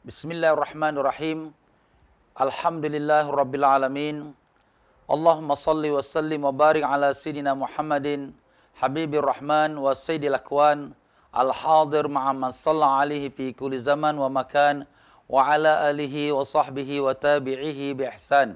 Bismillahirrahmanirrahim. Alhamdulillahirabbil alamin. Allahumma salli wa sallim wa barik ala sayidina Muhammadin habibir rahman wa sayyidil akwan al-hadir ma'a man shalla alaihi fi kulli zaman wa makan wa ala alihi wa sahbihi wa tabi'ihi bi ihsan.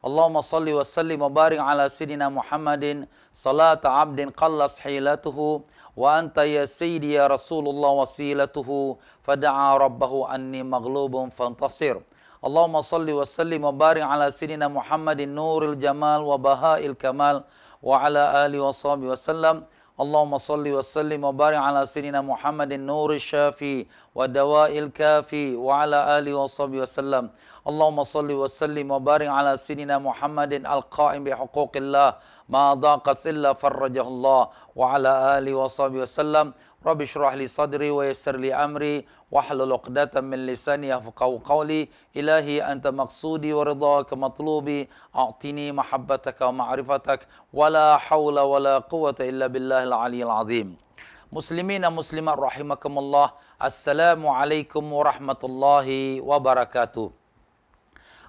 Allahumma salli wa sallim wa barik ala sayidina Muhammadin salata 'abdin qallas hilatuhu wa anta ya sayyidi ya Rasulullah wasilatuhu fada'a rabbahu anni maghlubun fantasir. Allahumma salli wa sallim wa barik ala sayyidina Muhammadin nuril jamal wa bahail kamal wa ala alihi wa sahbihi wasallam. Allahumma salli wa sallim wa barik ala sayyidina Muhammadin nuril syafi wa dawail kafi wa ala alihi wa sahbihi wasallam. Allahumma salli wa sallim wa barik ala sayyidina Muhammadin al-qa'im bi huquqillah ma daqat illa farrajahullah wa ala alihi wa sahbihi wasallam. Rabbi shrah li sadri wa yassir li amri wahlul 'uqdatam min lisani yafqahu qawli. Ilahi anta maqsudi wa ridhaka matlubi a'tini mahabbataka wa ma'rifatak wa la hawla wa la quwwata illa billahil aliyyil azim. Muslimin dan muslimat rahimakumullah. Assalamualaikum warahmatullahi wabarakatuh.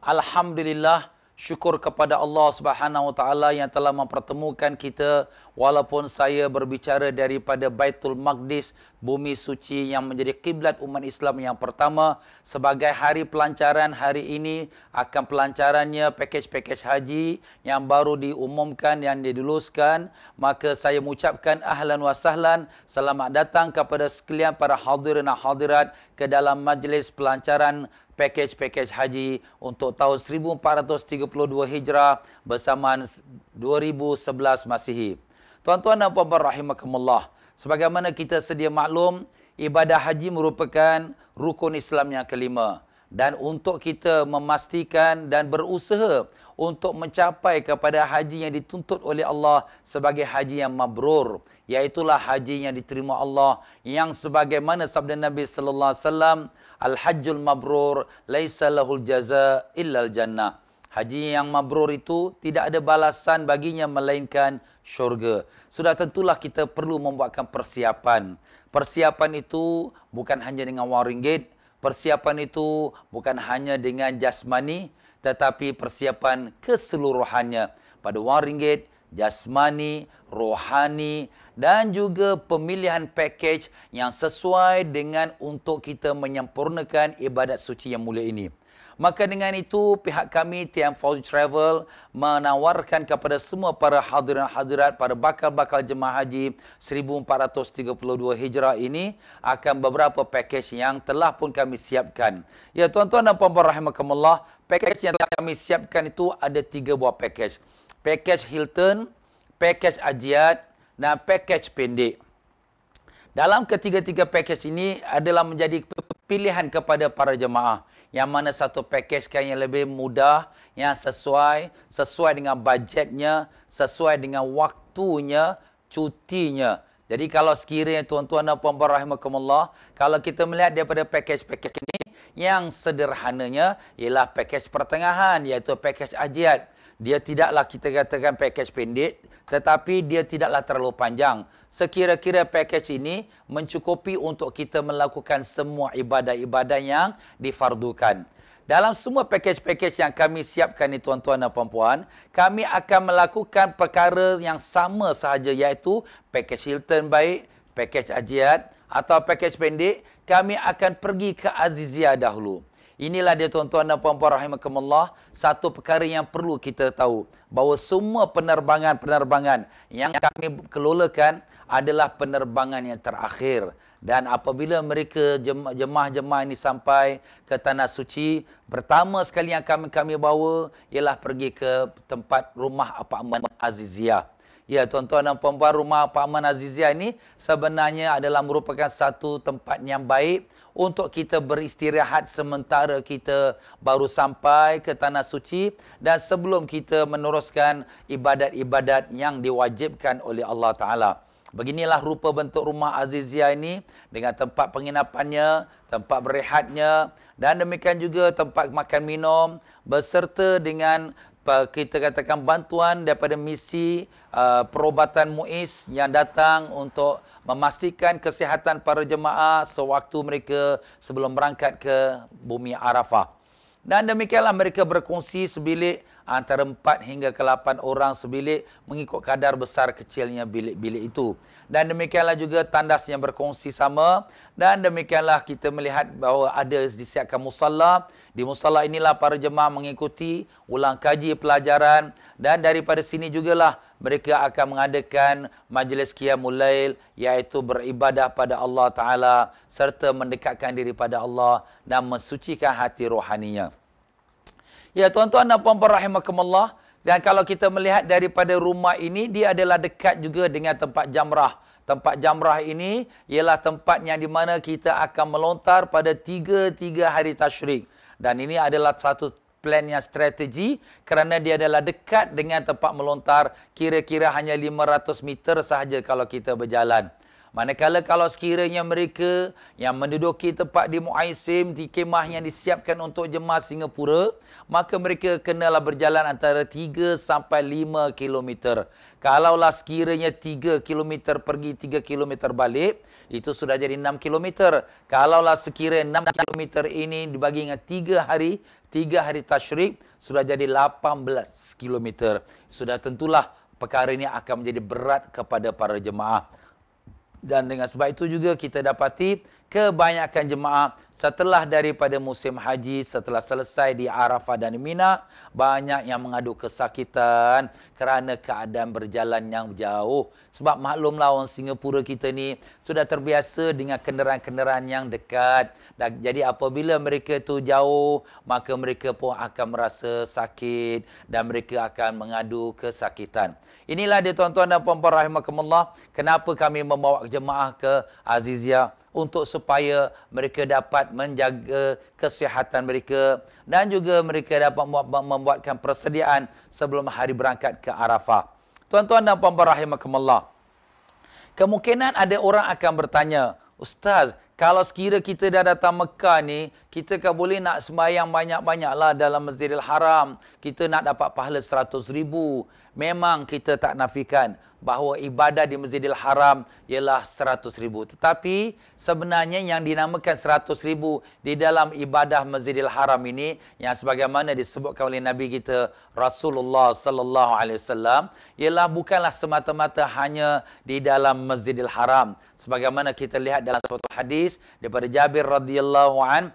Alhamdulillah, syukur kepada Allah Subhanahu Wa Taala yang telah mempertemukan kita walaupun saya berbicara daripada Baitul Maqdis, bumi suci yang menjadi kiblat umat Islam yang pertama. Sebagai hari pelancaran hari ini akan pelancarannya pakej-pakej haji yang baru diumumkan, yang diluluskan, maka saya mengucapkan ahlan wa sahlan, selamat datang kepada sekalian para hadirin dan hadirat ke dalam majlis pelancaran pakej-pakej haji untuk tahun 1432 Hijrah bersamaan 2011 Masihi. Tuan-tuan dan puan-puan rahimakumullah, sebagaimana kita sedia maklum, ibadah haji merupakan rukun Islam yang kelima. Dan untuk kita memastikan dan berusaha untuk mencapai kepada haji yang dituntut oleh Allah sebagai haji yang mabrur, iaitulah haji yang diterima Allah, yang sebagaimana sabda Nabi sallallahu alaihi wasallam, al-hajjul mabrur laisa lahul jaza illal jannah. Haji yang mabrur itu tidak ada balasan baginya melainkan syurga. Sudah tentulah kita perlu membuatkan persiapan. Persiapan itu bukan hanya dengan wang ringgit, persiapan itu bukan hanya dengan jasmani, tetapi persiapan keseluruhannya pada wang ringgit, jasmani, rohani dan juga pemilihan pakej yang sesuai dengan untuk kita menyempurnakan ibadat suci yang mulia ini. Maka dengan itu pihak kami TM Fauzi Travel menawarkan kepada semua para hadirin hadirat, para bakal-bakal jemaah haji 1432 Hijrah ini akan beberapa pakej yang telah pun kami siapkan. Ya tuan-tuan dan puan-puan rahimakumullah, pakej yang telah kami siapkan itu ada 3 buah pakej. Pakej Hilton, pakej Ajiat dan pakej pendek. Dalam ketiga-tiga pakej ini adalah menjadi pilihan kepada para jemaah. Yang mana satu pakej yang lebih mudah, yang sesuai dengan bajetnya, sesuai dengan waktunya, cutinya. Jadi kalau sekiranya tuan-tuan dan puan-puan rahimakumullah, kalau kita melihat daripada pakej-pakej ini, yang sederhananya ialah pakej pertengahan, iaitu pakej Ajiat. Dia tidaklah kita katakan pakej pendek, tetapi dia tidaklah terlalu panjang. Sekira-kira pakej ini mencukupi untuk kita melakukan semua ibadah-ibadah yang difardukan. Dalam semua pakej-pakej yang kami siapkan ni tuan-tuan dan puan-puan, kami akan melakukan perkara yang sama sahaja, iaitu pakej Hilton baik, pakej Ajiat atau pakej pendek, kami akan pergi ke Azizia dahulu. Inilah dia tuan-tuan dan puan-puan rahimakumullah, satu perkara yang perlu kita tahu, bahawa semua penerbangan-penerbangan yang kami kelolakan adalah penerbangan yang terakhir. Dan apabila mereka jemaah-jemaah ini sampai ke Tanah Suci, pertama sekali yang kami bawa ialah pergi ke tempat rumah apartmen Azizia. Ya tuan-tuan dan puan-puan, rumah apartmen Azizia ini sebenarnya adalah merupakan satu tempat yang baik untuk kita beristirahat sementara kita baru sampai ke Tanah Suci dan sebelum kita meneruskan ibadat-ibadat yang diwajibkan oleh Allah Ta'ala. Beginilah rupa bentuk rumah Azizia ini dengan tempat penginapannya, tempat berehatnya dan demikian juga tempat makan minum beserta dengan kita katakan bantuan daripada misi perubatan MUIS yang datang untuk memastikan kesihatan para jemaah sewaktu mereka sebelum berangkat ke bumi Arafah. Dan demikianlah mereka berkongsi sebilik antara 4 hingga ke 8 orang sebilik mengikut kadar besar kecilnya bilik-bilik itu. Dan demikianlah juga tandas yang berkongsi sama. Dan demikianlah kita melihat bahawa ada disiapkan musalla. Di musalla inilah para jemaah mengikuti ulang kaji pelajaran. Dan daripada sini jugalah mereka akan mengadakan majlis qiyamul lail, iaitu beribadah pada Allah Ta'ala serta mendekatkan diri pada Allah dan mensucikan hati rohaninya. Ya tuan-tuan dan puan-puan rahimakumullah, dan kalau kita melihat daripada rumah ini, dia adalah dekat juga dengan tempat jamrah. Tempat jamrah ini ialah tempat yang di mana kita akan melontar pada 3 hari tasyrik. Dan ini adalah satu plan yang strategi kerana dia adalah dekat dengan tempat melontar, kira-kira hanya 500 meter sahaja kalau kita berjalan. Manakala kalau sekiranya mereka yang menduduki tempat di Muaisim, di kemah yang disiapkan untuk jemaah Singapura, maka mereka kenalah berjalan antara 3 sampai 5 kilometer. Kalaulah sekiranya 3 kilometer pergi, 3 kilometer balik, itu sudah jadi 6 kilometer. Kalaulah sekiranya 6 kilometer ini dibagi dengan 3 hari tasyrik, sudah jadi 18 kilometer. Sudah tentulah perkara ini akan menjadi berat kepada para jemaah. Dan dengan sebab itu juga kita dapati kebanyakan jemaah setelah daripada musim haji, setelah selesai di Arafah dan Mina, banyak yang mengadu kesakitan kerana keadaan berjalan yang jauh. Sebab maklumlah orang Singapura kita ni sudah terbiasa dengan kenderaan-kenderaan yang dekat. Dan jadi apabila mereka tu jauh, maka mereka pun akan merasa sakit dan mereka akan mengadu kesakitan. Inilah dia tuan-tuan dan puan-puan rahimakumullah, kenapa kami membawa jemaah ke Azizia untuk supaya mereka dapat menjaga kesihatan mereka dan juga mereka dapat membuatkan persediaan sebelum hari berangkat ke Arafah. Tuan-tuan dan puan-puan rahimakumullah, kemungkinan ada orang akan bertanya, Ustaz, kalau sekira kita dah datang Mekah ni, kita kan boleh nak sembahyang banyak-banyaklah dalam Masjidil Haram. Kita nak dapat pahala 100,000. Memang kita tak nafikan bahawa ibadah di Masjidil Haram ialah 100,000. Tetapi sebenarnya yang dinamakan 100,000 di dalam ibadah Masjidil Haram ini, yang sebagaimana disebutkan oleh Nabi kita Rasulullah sallallahu alaihi wasallam, ialah bukanlah semata-mata hanya di dalam Masjidil Haram. Sebagaimana kita lihat dalam suatu hadis daripada Jabir radhiyallahu an,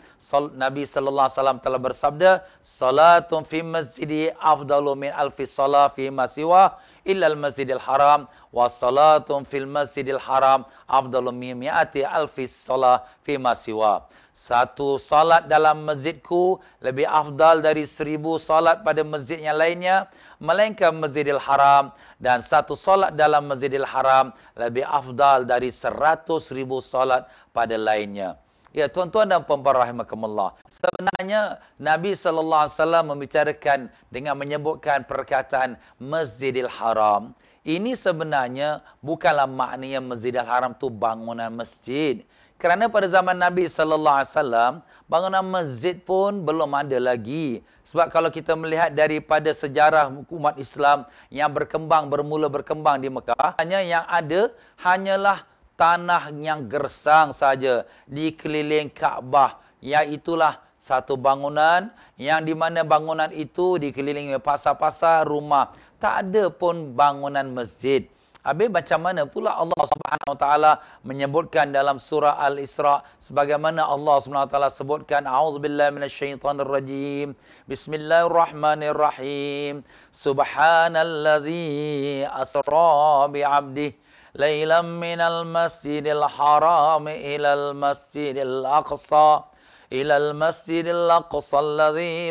Nabi sallallahu alaihi wasallam telah bersabda, "Salatun fi masjidi afdalu min alfi salah fi ma siwa illa al-masjidil haram wa salatun fil masjidil haram afdalu min mi'ati alfi salah fi ma siwa." Satu salat dalam masjidku lebih afdal dari 1000 salat pada masjid yang lainnya, melainkan Masjidil Haram, dan satu salat dalam Masjidil Haram lebih afdal dari 100,000 salat pada lainnya. Ya tuan-tuan dan puan-puan rahimakumullah, sebenarnya Nabi sallallahu alaihi wasallam membicarakan dengan menyebutkan perkataan Masjidil Haram. Ini sebenarnya bukanlah maknanya Masjidil Haram tu bangunan masjid. Kerana pada zaman Nabi sallallahu alaihi wasallam, bangunan masjid pun belum ada lagi. Sebab kalau kita melihat daripada sejarah umat Islam yang bermula berkembang di Mekah, hanya yang ada hanyalah tanah yang gersang saja di keliling Kaabah. Iaitulah satu bangunan yang di mana bangunan itu dikelilingi pasar-pasar, rumah. Tak ada pun bangunan masjid. Habis macam mana pula Allah Subhanahu Wa Taala menyebutkan dalam surah Al-Isra, sebagaimana Allah Subhanahu Wa Taala sebutkan, A'udzubillahi minasyaitonirrajim. Bismillahirrahmanirrahim. Subhanalladzi asra bi'abdihi lailan minal masjidil haram ilal masjidil aqsa alladzi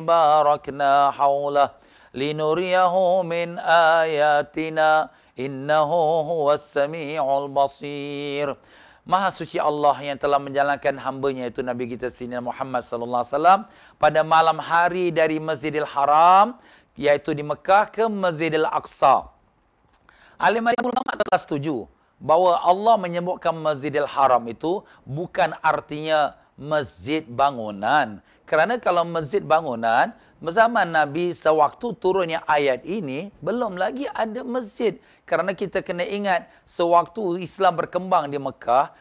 barakna hawlah linuriyahu min ayatina innahu huwas sami'ul basir. Maha suci Allah yang telah menjalankan hamba-Nya, itu Nabi kita Sayyidina Muhammad sallallahu alaihi wasallam, pada malam hari dari Masjidil Haram, iaitu di Mekah, ke Masjidil Aqsa. Alim-alim ulama telah setuju bahawa Allah menyebutkan Masjidil Haram itu bukan artinya masjid bangunan. Kerana kalau masjid bangunan, zaman Nabi sewaktu turunnya ayat ini, belum lagi ada masjid. Kerana kita kena ingat, sewaktu Islam berkembang di Mekah,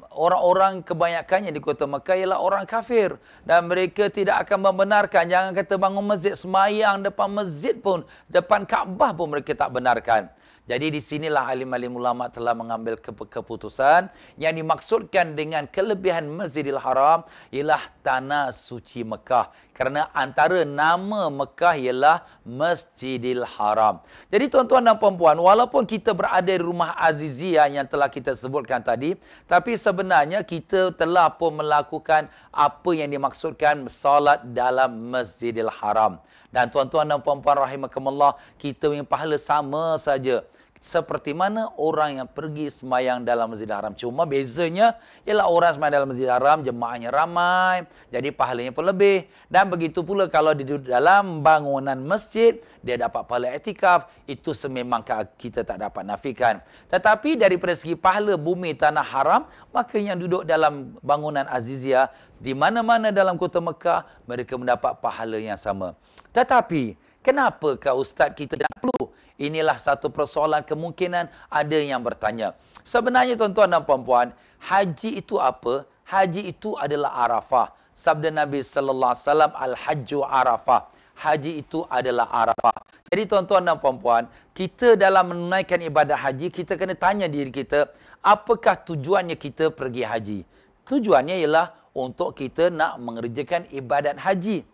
orang-orang kebanyakannya di kota Mekah ialah orang kafir. Dan mereka tidak akan membenarkan, jangan kata bangun masjid, semayang depan masjid pun, depan Kaabah pun mereka tak benarkan. Jadi di sinilah alim-alim ulama telah mengambil keputusan yang dimaksudkan dengan kelebihan Masjidil Haram ialah tanah suci Mekah. Kerana antara nama Mekah ialah Masjidil Haram. Jadi tuan-tuan dan puan-puan, walaupun kita berada di rumah Aziziyah yang telah kita sebutkan tadi, tapi sebenarnya kita telah pun melakukan apa yang dimaksudkan salat dalam Masjidil Haram. Dan tuan-tuan dan puan-puan rahimakumullah, kita punya pahala sama saja seperti mana orang yang pergi semayang dalam Masjidil Haram. Cuma bezanya ialah orang semayang dalam Masjidil Haram, jemaahnya ramai, jadi pahalanya pun lebih. Dan begitu pula kalau di dalam bangunan masjid, dia dapat pahala iktikaf, itu sememang kita tak dapat nafikan. Tetapi daripada segi pahala bumi tanah haram, maka yang duduk dalam bangunan Aziziyah, di mana-mana dalam kota Mekah, mereka mendapat pahala yang sama. Tetapi, kenapakah Ustaz kita tak perlu? Inilah satu persoalan kemungkinan ada yang bertanya. Sebenarnya tuan-tuan dan puan-puan, haji itu apa? Haji itu adalah Arafah. Sabda Nabi sallallahu alaihi wasallam, al-hajju Arafah. Haji itu adalah Arafah. Jadi tuan-tuan dan puan-puan, kita dalam menunaikan ibadah haji, kita kena tanya diri kita, apakah tujuannya kita pergi haji? Tujuannya ialah untuk kita nak mengerjakan ibadat haji.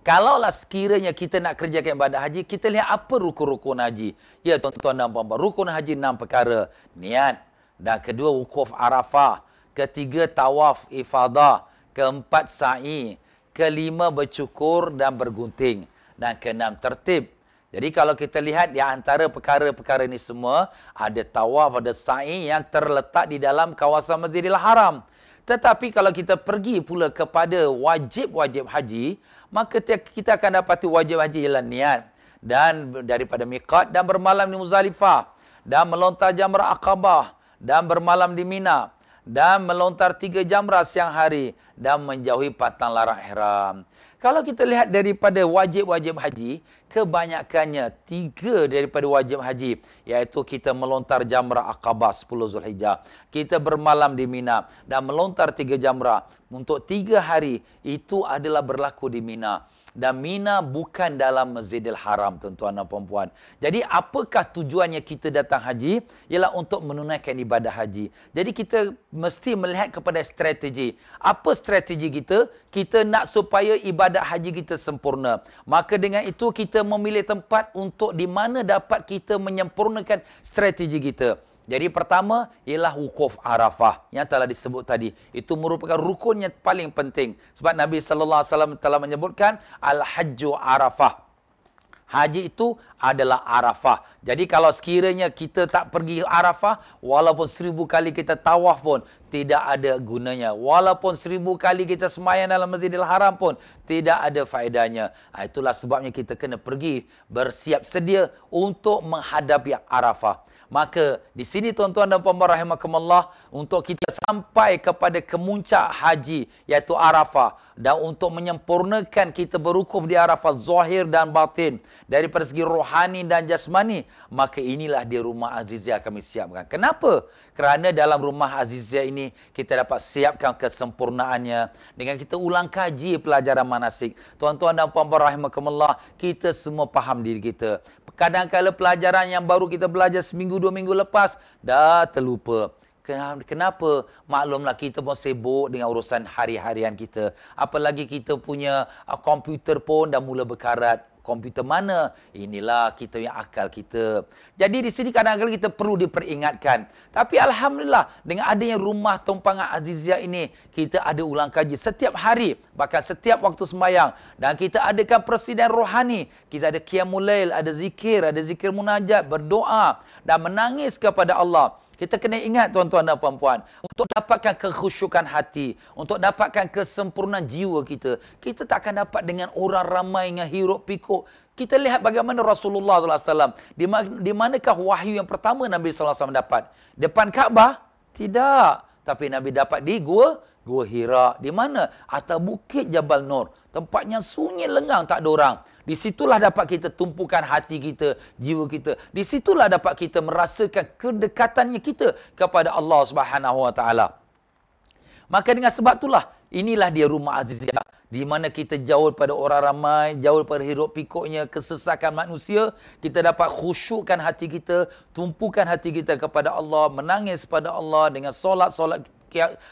Kalaulah sekiranya kita nak kerjakan ibadah haji, kita lihat apa rukun-rukun haji. Ya tuan-tuan dan puan-puan, rukun haji 6 perkara. Niat. Dan kedua, wukuf Arafah. Ketiga, tawaf ifadah. Keempat, sa'i. Kelima, bercukur dan bergunting. Dan keenam, tertib. Jadi kalau kita lihat di antara perkara-perkara ini semua, ada tawaf, ada sa'i yang terletak di dalam kawasan Masjidil Haram. Tetapi kalau kita pergi pula kepada wajib-wajib haji, maka kita akan dapati wajib haji ialah niat dan daripada miqat dan bermalam di Muzdalifah dan melontar jamrah Aqabah dan bermalam di Mina dan melontar 3 jamrah siang hari dan menjauhi patang larang ihram. Kalau kita lihat daripada wajib-wajib haji, kebanyakannya 3 daripada wajib haji, iaitu kita melontar jamrah Aqabah 10 Zulhijjah, kita bermalam di Mina dan melontar 3 jamrah untuk 3 hari, itu adalah berlaku di Mina. Dan Mina bukan dalam Masjidil Haram, tuan-tuan dan puan-puan. Jadi apakah tujuannya kita datang haji? Ialah untuk menunaikan ibadah haji. Jadi kita mesti melihat kepada strategi. Apa strategi kita? Kita nak supaya ibadah haji kita sempurna. Maka dengan itu kita memilih tempat untuk di mana dapat kita menyempurnakan strategi kita. Jadi pertama ialah wukuf Arafah yang telah disebut tadi. Itu merupakan rukun yang paling penting. Sebab Nabi sallallahu alaihi wasallam telah menyebutkan al-hajju Arafah. Haji itu adalah Arafah. Jadi kalau sekiranya kita tak pergi Arafah, walaupun 1000 kali kita tawaf pun tidak ada gunanya. Walaupun 1000 kali kita sembahyang dalam Masjidil Haram pun tidak ada faedahnya. Itulah sebabnya kita kena pergi bersiap sedia untuk menghadapi Arafah. Maka di sini tuan-tuan dan puan-puan rahimakumullah, untuk kita sampai kepada kemuncak haji iaitu Arafah, dan untuk menyempurnakan kita berwukuf di Arafah zahir dan batin daripada segi rohani dan jasmani, maka inilah di rumah Aziziyah kami siapkan. Kenapa? Kerana dalam rumah Aziziyah ini kita dapat siapkan kesempurnaannya dengan kita ulang kaji pelajaran manasik. Tuan-tuan dan puan-puan rahimakumullah, kita semua faham diri kita. Kadang-kadang pelajaran yang baru kita belajar seminggu 2 minggu lepas dah terlupa. Kenapa? Maklumlah kita pun sibuk dengan urusan hari-harian kita. Apalagi kita punya komputer pun dah mula berkarat. Komputer mana? Inilah kita yang akal kita. Jadi di sini kadang-kadang kita perlu diperingatkan. Tapi alhamdulillah dengan adanya rumah tumpangan Aziziyah ini, kita ada ulang kaji setiap hari, bahkan setiap waktu sembahyang, dan kita adakan persediaan rohani. Kita ada qiyamul lail, ada zikir munajat, berdoa dan menangis kepada Allah. Kita kena ingat tuan-tuan dan puan-puan, untuk dapatkan kekhusyukan hati, untuk dapatkan kesempurnaan jiwa kita, kita tak akan dapat dengan orang ramai yang hiruk pikuk. Kita lihat bagaimana Rasulullah SAW, di manakah wahyu yang pertama Nabi SAW dapat? Depan Kaabah? Tidak. Tapi Nabi dapat di Gua Hira. Di mana? Atas bukit Jabal Nur. Tempatnya sunyi lengang, tak ada orang. Di situlah dapat kita tumpukan hati kita, jiwa kita. Di situlah dapat kita merasakan kedekatannya kita kepada Allah Subhanahu Wa Taala. Maka dengan sebab itulah, inilah dia rumah aziziyah. Di mana kita jauh pada orang ramai, jauh pada hiruk pikuknya, kesesakan manusia. Kita dapat khusyukkan hati kita, tumpukan hati kita kepada Allah, menangis pada Allah dengan solat-solat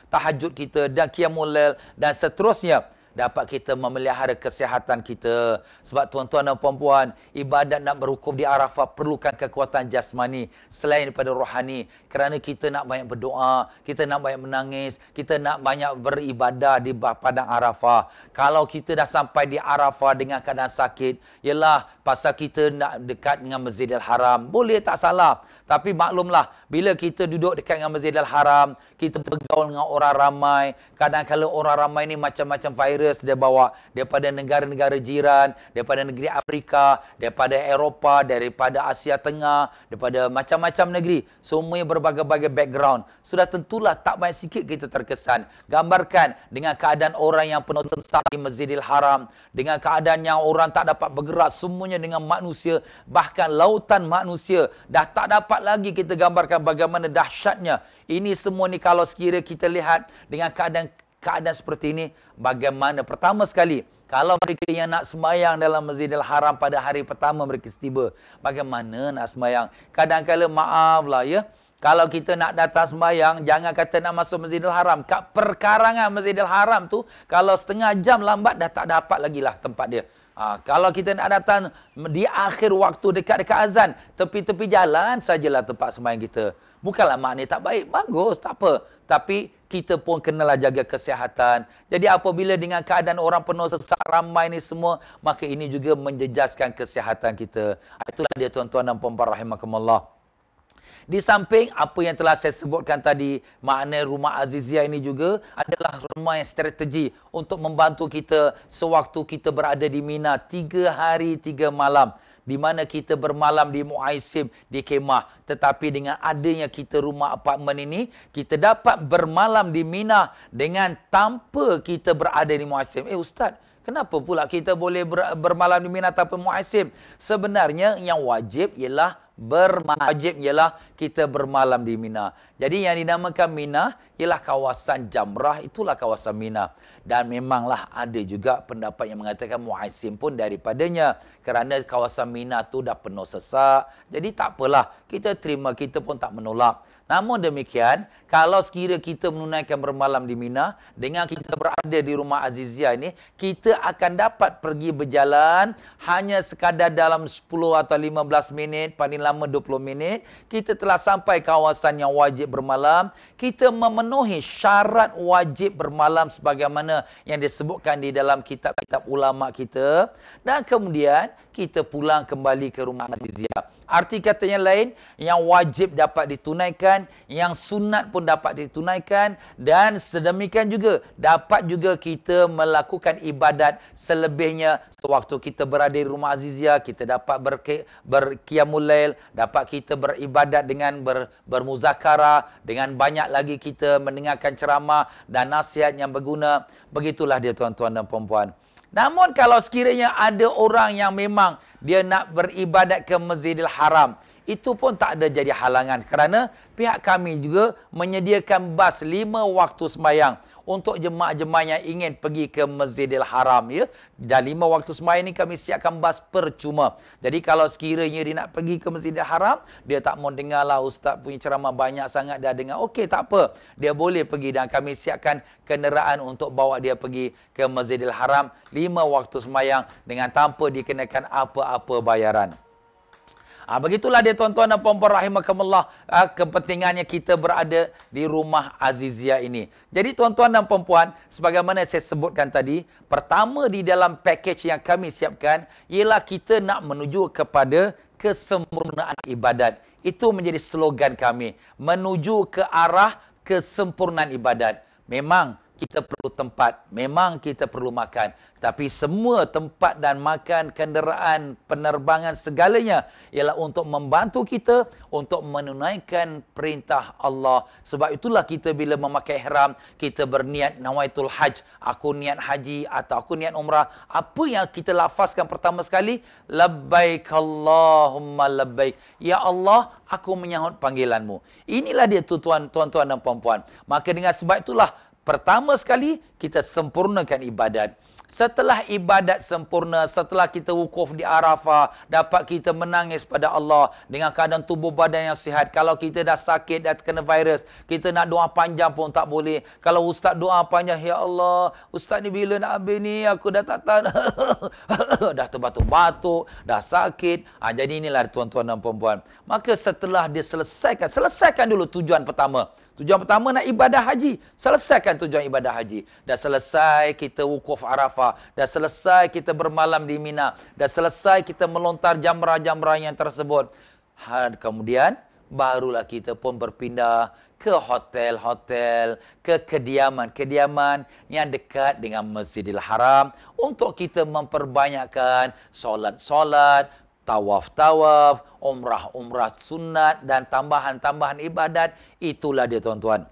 tahajud kita dan qiyamul lail dan seterusnya. Dapat kita memelihara kesihatan kita. Sebab tuan-tuan dan puan-puan, ibadat nak berhukum di Arafah perlukan kekuatan jasmani selain daripada rohani. Kerana kita nak banyak berdoa, kita nak banyak menangis, kita nak banyak beribadah di padang Arafah. Kalau kita dah sampai di Arafah dengan keadaan sakit, ialah pasal kita nak dekat dengan Masjidil Haram. Boleh, tak salah. Tapi maklumlah, bila kita duduk dekat dengan Masjidil Haram, kita bergaul dengan orang ramai. Kadang-kadang orang ramai ni macam-macam virus dia bawa daripada negara-negara jiran, daripada negeri Afrika, daripada Eropah, daripada Asia Tengah, daripada macam-macam negeri. Semuanya berbagai-bagai background. Sudah tentulah tak banyak sikit kita terkesan. Gambarkan dengan keadaan orang yang penuh sesak di Masjidil Haram, dengan keadaan yang orang tak dapat bergerak, semuanya dengan manusia, bahkan lautan manusia. Dah tak dapat lagi kita gambarkan bagaimana dahsyatnya. Ini semua ni kalau sekira kita lihat dengan keadaan seperti ini, bagaimana pertama sekali, kalau mereka yang nak sembahyang dalam Masjidil Haram pada hari pertama mereka setiba, bagaimana nak sembahyang? Kadang-kadang maaflah ya, kalau kita nak datang sembahyang, jangan kata nak masuk Masjidil Haram. Kat perkarangan Masjidil Haram tu, kalau setengah jam lambat dah tak dapat lagi lah tempat dia. Kalau kita nak datang di akhir waktu dekat-dekat azan, tepi-tepi jalan sajalah tempat sembahyang kita. Bukanlah makna tak baik, bagus, tak apa. Tapi kita pun kenalah jaga kesihatan. Jadi apabila dengan keadaan orang penuh sesak ramai ni semua, maka ini juga menjejaskan kesihatan kita. Itulah dia tuan-tuan dan puan-puan rahimakumullah. Di samping apa yang telah saya sebutkan tadi, makna rumah aziziyah ini juga adalah rumah yang strategi untuk membantu kita sewaktu kita berada di Mina 3 hari 3 malam. Di mana kita bermalam di Mu'aisim, di kemah. Tetapi dengan adanya kita rumah apartmen ini, kita dapat bermalam di Mina dengan tanpa kita berada di Mu'aisim. Ustaz, kenapa pula kita boleh bermalam di Mina tanpa Mu'aisim? Sebenarnya yang wajib ialah kita bermalam di Mina. Jadi yang dinamakan Mina ialah kawasan Jamrah, itulah kawasan Mina. Dan memanglah ada juga pendapat yang mengatakan Mu'aisim pun daripadanya. Kerana kawasan Mina tu dah penuh sesak. Jadi tak apalah, kita terima, kita pun tak menolak. Namun demikian, kalau sekira kita menunaikan bermalam di Mina, dengan kita berada di rumah aziziyah ini, kita akan dapat pergi berjalan hanya sekadar dalam 10 atau 15 minit, paling lama 20 minit, kita telah sampai kawasan yang wajib bermalam. Kita memenuhi syarat wajib bermalam sebagaimana yang disebutkan di dalam kitab-kitab ulama kita. Dan kemudian, kita pulang kembali ke rumah aziziyah. Arti katanya lain, yang wajib dapat ditunaikan, yang sunat pun dapat ditunaikan, dan sedemikian juga dapat juga kita melakukan ibadat selebihnya. Sewaktu kita berada di rumah aziziyah, kita dapat berqiyamul lail, dapat kita beribadat dengan bermuzakarah, dengan banyak lagi kita mendengarkan ceramah dan nasihat yang berguna. Begitulah dia tuan-tuan dan puan-puan. Namun kalau sekiranya ada orang yang memang dia nak beribadat ke Masjidil Haram, itu pun tak ada jadi halangan. Kerana pihak kami juga menyediakan bas 5 waktu sembahyang untuk jemaah-jemaah yang ingin pergi ke Masjidil Haram. Ya. Dan 5 waktu sembahyang ini kami siapkan bas percuma. Jadi kalau sekiranya dia nak pergi ke Masjidil Haram, dia tak mau dengar lah ustaz punya ceramah banyak sangat dia dengar. Okey, tak apa. Dia boleh pergi dan kami siapkan kenderaan untuk bawa dia pergi ke Masjidil Haram 5 waktu sembahyang dengan tanpa dikenakan apa-apa bayaran. Begitulah dia tuan-tuan dan puan-puan rahimakumullah, kepentingannya kita berada di rumah aziziyah ini. Jadi tuan-tuan dan puan-puan, sebagaimana saya sebutkan tadi, pertama di dalam package yang kami siapkan ialah kita nak menuju kepada kesempurnaan ibadat. Itu menjadi slogan kami, menuju ke arah kesempurnaan ibadat. Memang kita perlu tempat. Memang kita perlu makan. Tapi semua tempat dan makan, kenderaan, penerbangan, segalanya ialah untuk membantu kita untuk menunaikan perintah Allah. Sebab itulah kita bila memakai ihram, kita berniat nawaitul hajj. Aku niat haji atau aku niat umrah. Apa yang kita lafazkan pertama sekali? Labbaik Allahumma labbaik. Ya Allah, aku menyahut panggilanmu. Inilah dia tuan-tuan dan puan-puan. Maka dengan sebab itulah, pertama sekali kita sempurnakan ibadat. Setelah ibadat sempurna, setelah kita wukuf di Arafah, dapat kita menangis pada Allah dengan keadaan tubuh badan yang sihat. Kalau kita dah sakit, dah kena virus, kita nak doa panjang pun tak boleh. Kalau ustaz doa panjang, ya Allah, ustaz ni bila nak habis ni, aku dah tak tahan. Dah terbatuk-batuk, dah sakit. Jadi inilah tuan-tuan dan puan-puan. Maka setelah dia selesaikan dulu tujuan pertama. Tujuan pertama nak ibadah haji. Selesaikan tujuan ibadah haji. Dah selesai kita wukuf Arafah. Dah selesai kita bermalam di Mina. Dah selesai kita melontar jamrah-jamrah yang tersebut. Kemudian barulah kita pun berpindah ke hotel-hotel, ke kediaman-kediaman yang dekat dengan Masjidil Haram untuk kita memperbanyakkan solat-solat, tawaf-tawaf, umrah-umrah sunat dan tambahan-tambahan ibadat. Itulah dia tuan-tuan.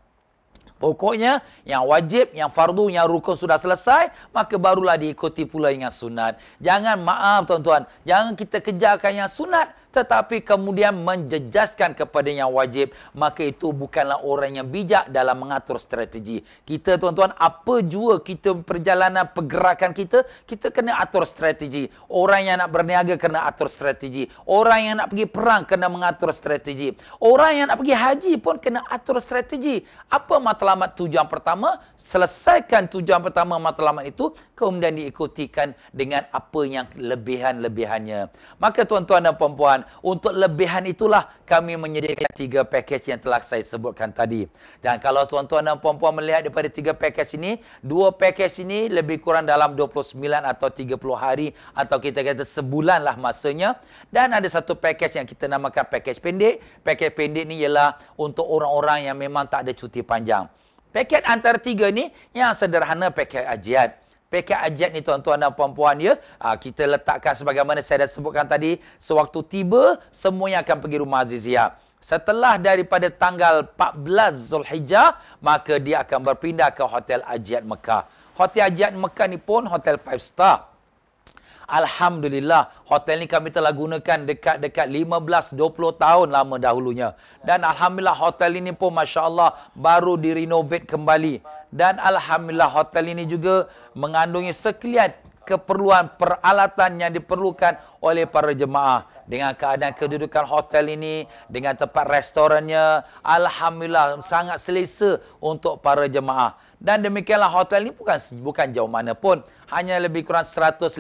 Pokoknya yang wajib, yang fardu, yang rukun sudah selesai, maka barulah diikuti pula dengan sunat. Jangan, maaf tuan-tuan, jangan kita kejarkan yang sunat tetapi kemudian menjejaskan kepada yang wajib. Maka itu bukanlah orang yang bijak dalam mengatur strategi. Kita tuan-tuan, apa jua kita perjalanan pergerakan kita, kita kena atur strategi. Orang yang nak berniaga kena atur strategi. Orang yang nak pergi perang kena mengatur strategi. Orang yang nak pergi haji pun kena atur strategi. Apa matlamat tujuan pertama? Selesaikan tujuan pertama matlamat itu, kemudian diikutikan dengan apa yang lebihan-lebihannya. Maka tuan-tuan dan puan-puan, untuk lebihan itulah kami menyediakan 3 pakej yang telah saya sebutkan tadi. Dan kalau tuan-tuan dan puan-puan melihat daripada 3 pakej ini, 2 pakej ini lebih kurang dalam 29 atau 30 hari atau kita kata sebulan lah masanya. Dan ada satu pakej yang kita namakan pakej pendek. Pakej pendek ni ialah untuk orang-orang yang memang tak ada cuti panjang. Pakej antara 3 ni yang sederhana, pakej ajiat. Pakej ajiat ni tuan-tuan dan puan-puan ya, kita letakkan sebagaimana saya dah sebutkan tadi, sewaktu tiba semuanya akan pergi rumah Aziziyah. Setelah daripada tanggal 14 Zulhijjah, maka dia akan berpindah ke Hotel Ajiat Mekah. Hotel Ajiat Mekah ni pun hotel 5 star. Alhamdulillah, hotel ni kami telah gunakan dekat 15-20 tahun lama dahulunya. Dan Alhamdulillah hotel ini pun Masya Allah baru direnovate kembali. Dan Alhamdulillah hotel ini juga mengandungi sekalian keperluan peralatan yang diperlukan oleh para jemaah. Dengan keadaan kedudukan hotel ini, dengan tempat restorannya, Alhamdulillah sangat selesa untuk para jemaah. Dan demikianlah hotel ini bukan jauh mana pun. Hanya lebih kurang 150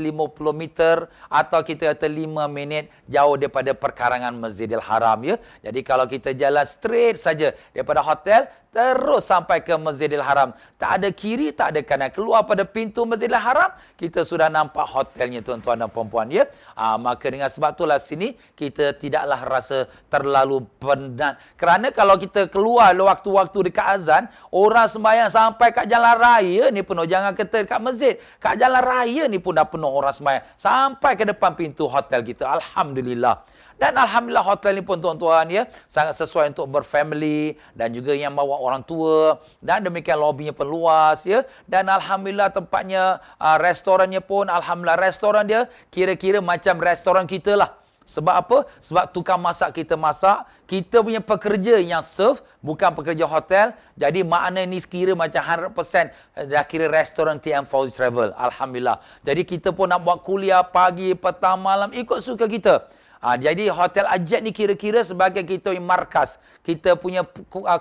meter atau kita kata 5 minit jauh daripada perkarangan Masjidil Haram ya. Jadi kalau kita jalan straight saja daripada hotel terus sampai ke Masjidil Haram, tak ada kiri, tak ada kanan, keluar pada pintu Masjidil Haram, kita sudah nampak hotelnya tuan-tuan dan puan-puan ya. Maka dengan sebab itulah sini kita tidaklah rasa terlalu penat. Kerana kalau kita keluar waktu-waktu dekat azan, orang sembahyang sampai kat jalan raya ni penuh, jangan kata dekat masjid, kat jalan raya ni pun dah penuh orang sembahyang sampai ke depan pintu hotel kita. Alhamdulillah. Dan Alhamdulillah hotel ni pun tuan-tuan ya, sangat sesuai untuk berfamily dan juga yang bawa orang tua. Dan demikian lobbynya pun luas ya. Dan Alhamdulillah tempatnya, restorannya pun, Alhamdulillah restoran dia kira-kira macam restoran kita lah. Sebab apa? Sebab tukang masak kita masak, kita punya pekerja yang serve, bukan pekerja hotel. Jadi makna ni kira macam 100% dah kira restoran TM Fauzi Travel. Alhamdulillah. Jadi kita pun nak buat kuliah pagi, petang, malam, ikut suka kita. Jadi Hotel Ajiat ni kira-kira sebagai kita punya markas. Kita punya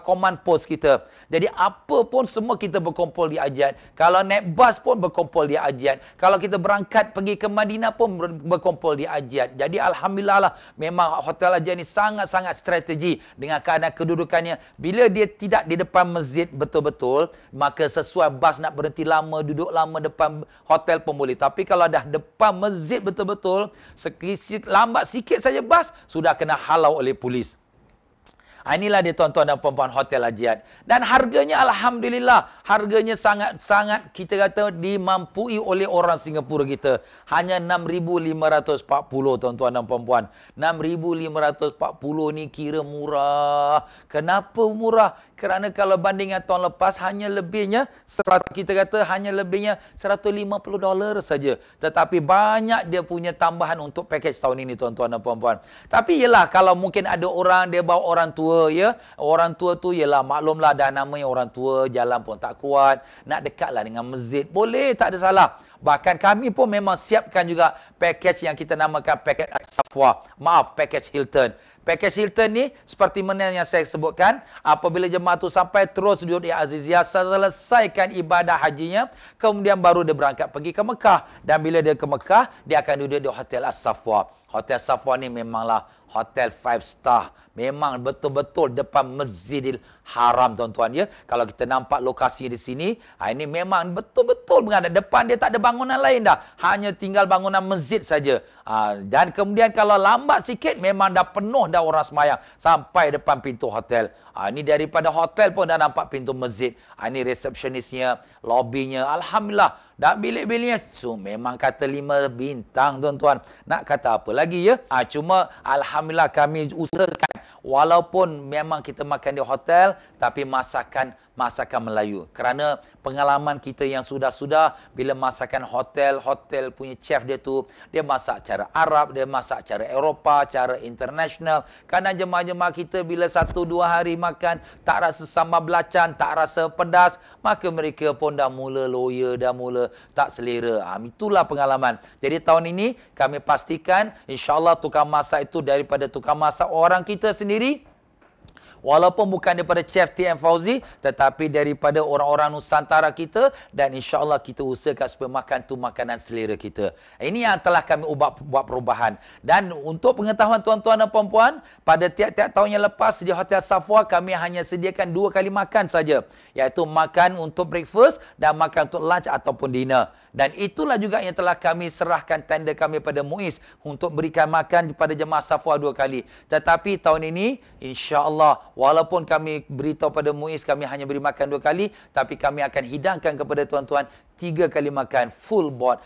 command post kita. Jadi apa pun semua kita berkumpul di Ajiat. Kalau naik bas pun berkumpul di Ajiat. Kalau kita berangkat pergi ke Madinah pun berkumpul di Ajiat. Jadi Alhamdulillah lah, memang Hotel Ajiat ni sangat-sangat strategi dengan keadaan kedudukannya. Bila dia tidak di depan masjid betul-betul, maka sesuai bas nak berhenti lama, duduk lama depan hotel pun boleh. Tapi kalau dah depan masjid betul-betul, lambat sikit saja bas sudah kena halau oleh polis. Inilah dia tuan-tuan dan puan-puan hotel hajiat. Dan harganya alhamdulillah, harganya sangat-sangat kita kata dimampui oleh orang Singapura kita. Hanya 6,540 tuan-tuan dan puan-puan. 6,540 ni kira murah. Kenapa murah? Kerana kalau bandingkan tahun lepas hanya lebihnya kita kata hanya lebihnya $150 saja. Tetapi banyak dia punya tambahan untuk pakej tahun ini tuan-tuan dan puan-puan. Tapi yelah kalau mungkin ada orang dia bawa orang tua ya. Orang tua tu yelah maklumlah dah namanya orang tua jalan pun tak kuat. Nak dekatlah dengan masjid. Boleh tak ada salah. Bahkan kami pun memang siapkan juga pakej yang kita namakan pakej Safwa. Maaf, pakej Hilton. Pakej Hilton ni seperti mana yang saya sebutkan, apabila jemaah tu sampai terus duduk di Aziziyah, selesaikan ibadah hajinya, kemudian baru dia berangkat pergi ke Mekah. Dan bila dia ke Mekah, dia akan duduk di Hotel As-Safwa. Hotel Safwa ni memanglah hotel 5 star. Memang betul-betul depan Masjidil Haram tuan-tuan ya. Kalau kita nampak lokasi di sini, ini memang betul-betul menghadap depan dia tak ada bangunan lain dah. Hanya tinggal bangunan masjid saja. Dan kemudian kalau lambat sikit memang dah penuh dah orang semayang sampai depan pintu hotel. Ini daripada hotel pun dah nampak pintu masjid. Ini resepsionisnya, lobbynya. Alhamdulillah. Dan bilik-biliknya memang kata 5 bintang tuan-tuan. Nak kata apa lagi ya? Cuma alhamdulillah kami usahakan walaupun memang kita makan di hotel tapi masakan Melayu. Kerana pengalaman kita yang sudah-sudah bila masakan hotel punya chef dia tu dia masak cara Arab, dia masak cara Eropah, cara international. Kadang jemaah-jemaah kita bila 1-2 hari makan tak rasa sambal belacan, tak rasa pedas, maka mereka pun dah mula loya, dah mula tak selera. Itulah pengalaman. Jadi tahun ini kami pastikan insya-Allah tukang masak itu daripada tukang masak orang kita sendiri. Walaupun bukan daripada Chef TM Fauzi, tetapi daripada orang-orang Nusantara kita, dan insya-Allah kita usahakan supaya makan tu makanan selera kita. Ini yang telah kami buat perubahan. Dan untuk pengetahuan tuan-tuan dan puan-puan, pada tiap-tiap tahun yang lepas di Hotel Safwa kami hanya sediakan 2 kali makan saja, iaitu makan untuk breakfast dan makan untuk lunch ataupun dinner. Dan itulah juga yang telah kami serahkan tender kami pada Muiz untuk berikan makan kepada jemaah Safwa 2 kali. Tetapi tahun ini insya-Allah walaupun kami beritahu pada Muiz kami hanya beri makan 2 kali, tapi kami akan hidangkan kepada tuan-tuan 3 kali makan full board,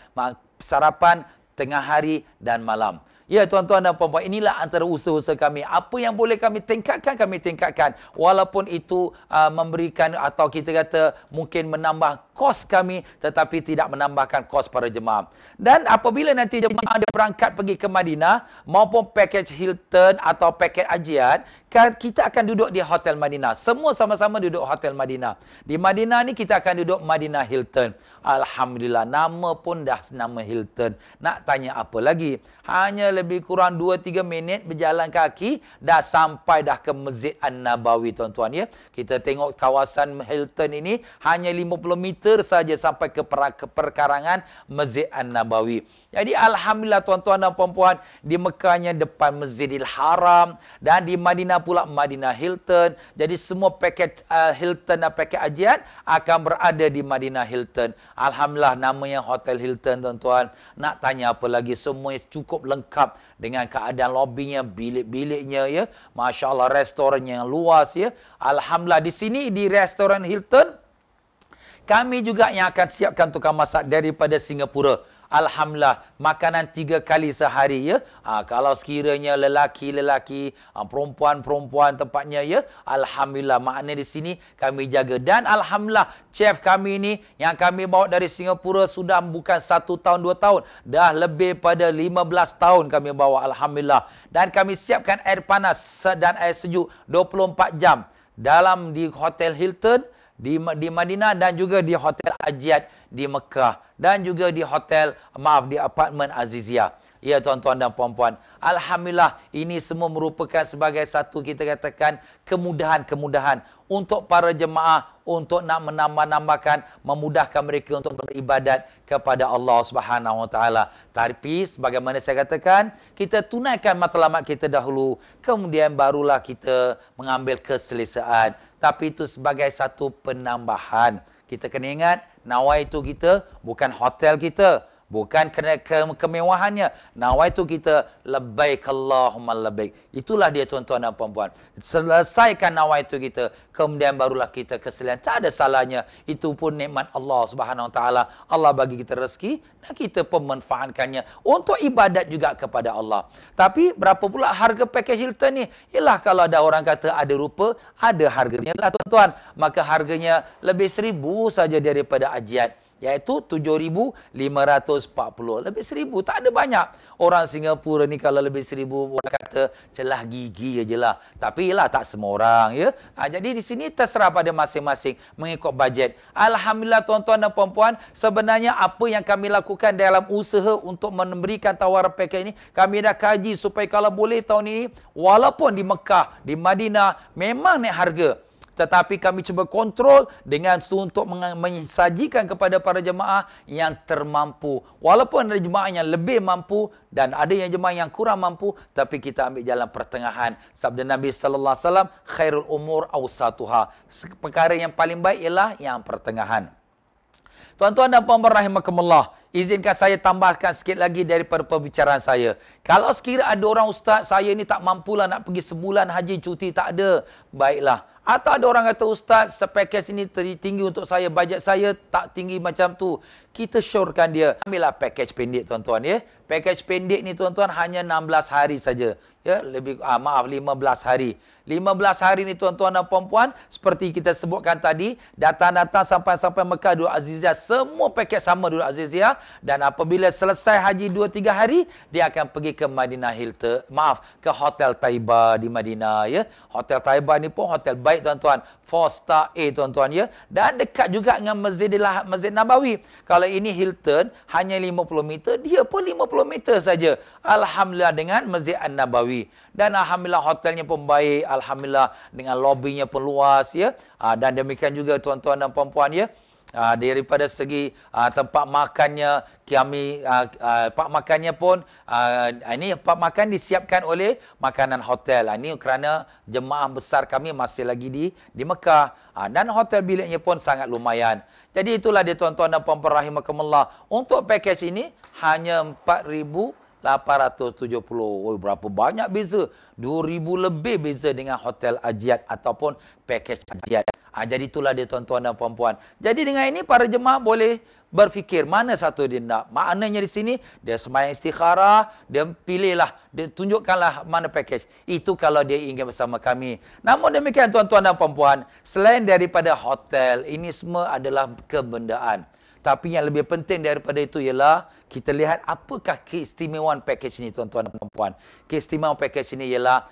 sarapan, tengah hari dan malam. Ya tuan-tuan dan puan-puan, inilah antara usaha-usaha kami. Apa yang boleh kami tingkatkan, kami tingkatkan. Walaupun itu memberikan atau kita kata mungkin menambah kos kami, tetapi tidak menambahkan kos para jemaah. Dan apabila nanti jemaah dia berangkat pergi ke Madinah, maupun pakej Hilton atau pakej Hajiat, kita akan duduk di Hotel Madinah. Semua sama-sama duduk Hotel Madinah. Di Madinah ni kita akan duduk Madinah Hilton. Alhamdulillah, nama pun dah nama Hilton. Nak tanya apa lagi? Hanya lebih kurang 2-3 minit berjalan kaki dah sampai dah ke Masjid An-Nabawi tuan-tuan ya. Kita tengok kawasan Hilton ini hanya 50 meter saja sampai ke perkarangan Masjid An-Nabawi. Jadi alhamdulillah tuan-tuan dan puan-puan, di Mekahnya depan Masjidil Haram dan di Madinah pula Madinah Hilton. Jadi semua pakej Hilton dan pakej Hajiat akan berada di Madinah Hilton. Alhamdulillah namanya Hotel Hilton tuan-tuan. Nak tanya apa lagi, semuanya cukup lengkap dengan keadaan lobbynya, bilik-biliknya ya. Masya-Allah, restorannya yang luas ya. Alhamdulillah di sini di restoran Hilton kami juga yang akan siapkan tukang masak daripada Singapura. Alhamdulillah, makanan 3 kali sehari ya. Kalau sekiranya lelaki-lelaki, perempuan-perempuan tempatnya ya. Alhamdulillah, makna di sini kami jaga. Dan alhamdulillah, chef kami ini yang kami bawa dari Singapura sudah bukan 1 tahun, 2 tahun. Dah lebih pada 15 tahun kami bawa, alhamdulillah. Dan kami siapkan air panas dan air sejuk 24 jam. Dalam di Hotel Hilton, di Madinah dan juga di Hotel Hajiat di Mekah dan juga di di apartmen Aziziyah. Ya tuan-tuan dan puan-puan, alhamdulillah ini semua merupakan sebagai satu kita katakan kemudahan-kemudahan untuk para jemaah untuk nak menambah-nambahkan, memudahkan mereka untuk beribadat kepada Allah Subhanahu Wa Taala. Tapi sebagaimana saya katakan, kita tunaikan matlamat kita dahulu, kemudian barulah kita mengambil keselesaan. Tapi itu sebagai satu penambahan. Kita kena ingat, nawaitu kita bukan hotel kita, bukan kerana kemewahannya. Nawaitu kita labbaik Allahumma labbaik. Itulah dia tuan-tuan dan puan-puan. Selesaikan nawaitu kita, kemudian barulah kita keselian. Tak ada salahnya. Itu pun nikmat Allah Subhanahu Wa Taala. Allah bagi kita rezeki dan kita pun memanfaatkannya untuk ibadat juga kepada Allah. Tapi berapa pula harga pakej Hilton ni? Yalah, kalau ada orang kata ada rupa, ada harganya lah tuan-tuan. Maka harganya lebih 1,000 saja daripada Ajiat, iaitu 7,540. Lebih 1,000, tak ada banyak. Orang Singapura ni kalau lebih 1,000, orang kata celah gigi je lah. Tapi ialah tak semua orang, ya. Jadi di sini terserah pada masing-masing mengikut bajet. Alhamdulillah tuan-tuan dan puan-puan, sebenarnya apa yang kami lakukan dalam usaha untuk memberikan tawaran pakej ini, kami dah kaji supaya kalau boleh tahun ini, walaupun di Mekah, di Madinah, memang naik harga. Tetapi kami cuba kontrol dengan untuk mensajikan kepada para jemaah yang termampu. Walaupun ada jemaah yang lebih mampu dan ada yang jemaah yang kurang mampu, tapi kita ambil jalan pertengahan. Sabda Nabi sallallahu alaihi wasallam, khairul umur awsatuha. Perkara yang paling baik ialah yang pertengahan. Tuan-tuan dan puan-puan rahimakumullah, izinkan saya tambahkan sikit lagi daripada pembicaraan saya. Kalau sekiranya ada orang, ustaz, saya ni tak mampulah nak pergi sebulan haji cuti, tak ada. Baiklah. Atau ada orang kata, ustaz, package ini tinggi untuk saya, bajet saya tak tinggi macam tu. Kita syorkan dia. Ambillah package pendek tuan-tuan, ya. Package pendek ni tuan-tuan hanya 16 hari saja. Ya, 15 hari. 15 hari ni tuan-tuan dan puan-puan, seperti kita sebutkan tadi, datang-datang sampai Mekah duduk Aziziyah, semua paket sama duduk Aziziyah, dan apabila selesai haji 2-3 hari, dia akan pergi ke Madinah Hilton, ke Hotel Taiba di Madinah, ya. Hotel Taiba ni pun hotel baik tuan-tuan, 4 star A tuan-tuan, ya. Dan dekat juga dengan Masjid Nabawi. Kalau ini Hilton hanya 50 meter, dia pun 50 meter saja. Alhamdulillah dengan Masjid An-Nabawi. Dan alhamdulillah hotelnya pun baik, alhamdulillah dengan lobbynya pun luas, ya. Dan demikian juga tuan-tuan dan puan-puan, ya. Daripada segi tempat makannya, kami pak makannya pun ini pak makan disiapkan oleh makanan hotel. Ini kerana jemaah besar kami masih lagi di Mekah, dan hotel biliknya pun sangat lumayan. Jadi itulah dia tuan-tuan dan puan-puan rahimakumullah. Untuk pakej ini hanya 4,870. Oh, berapa banyak beza? 2,000 lebih beza dengan hotel Ajiat ataupun pakej Ajiat. Jadi itulah dia tuan-tuan dan puan-puan. Jadi dengan ini para jemaah boleh berfikir mana satu dia nak. Maknanya di sini dia sembahyang istikharah, dia pilihlah, dia tunjukkanlah mana pakej. Itu kalau dia ingin bersama kami. Namun demikian tuan-tuan dan puan-puan, selain daripada hotel, ini semua adalah kebendaan. Tapi yang lebih penting daripada itu ialah kita lihat apakah keistimewaan pakej ini tuan-tuan dan puan-puan. Keistimewaan pakej ini ialah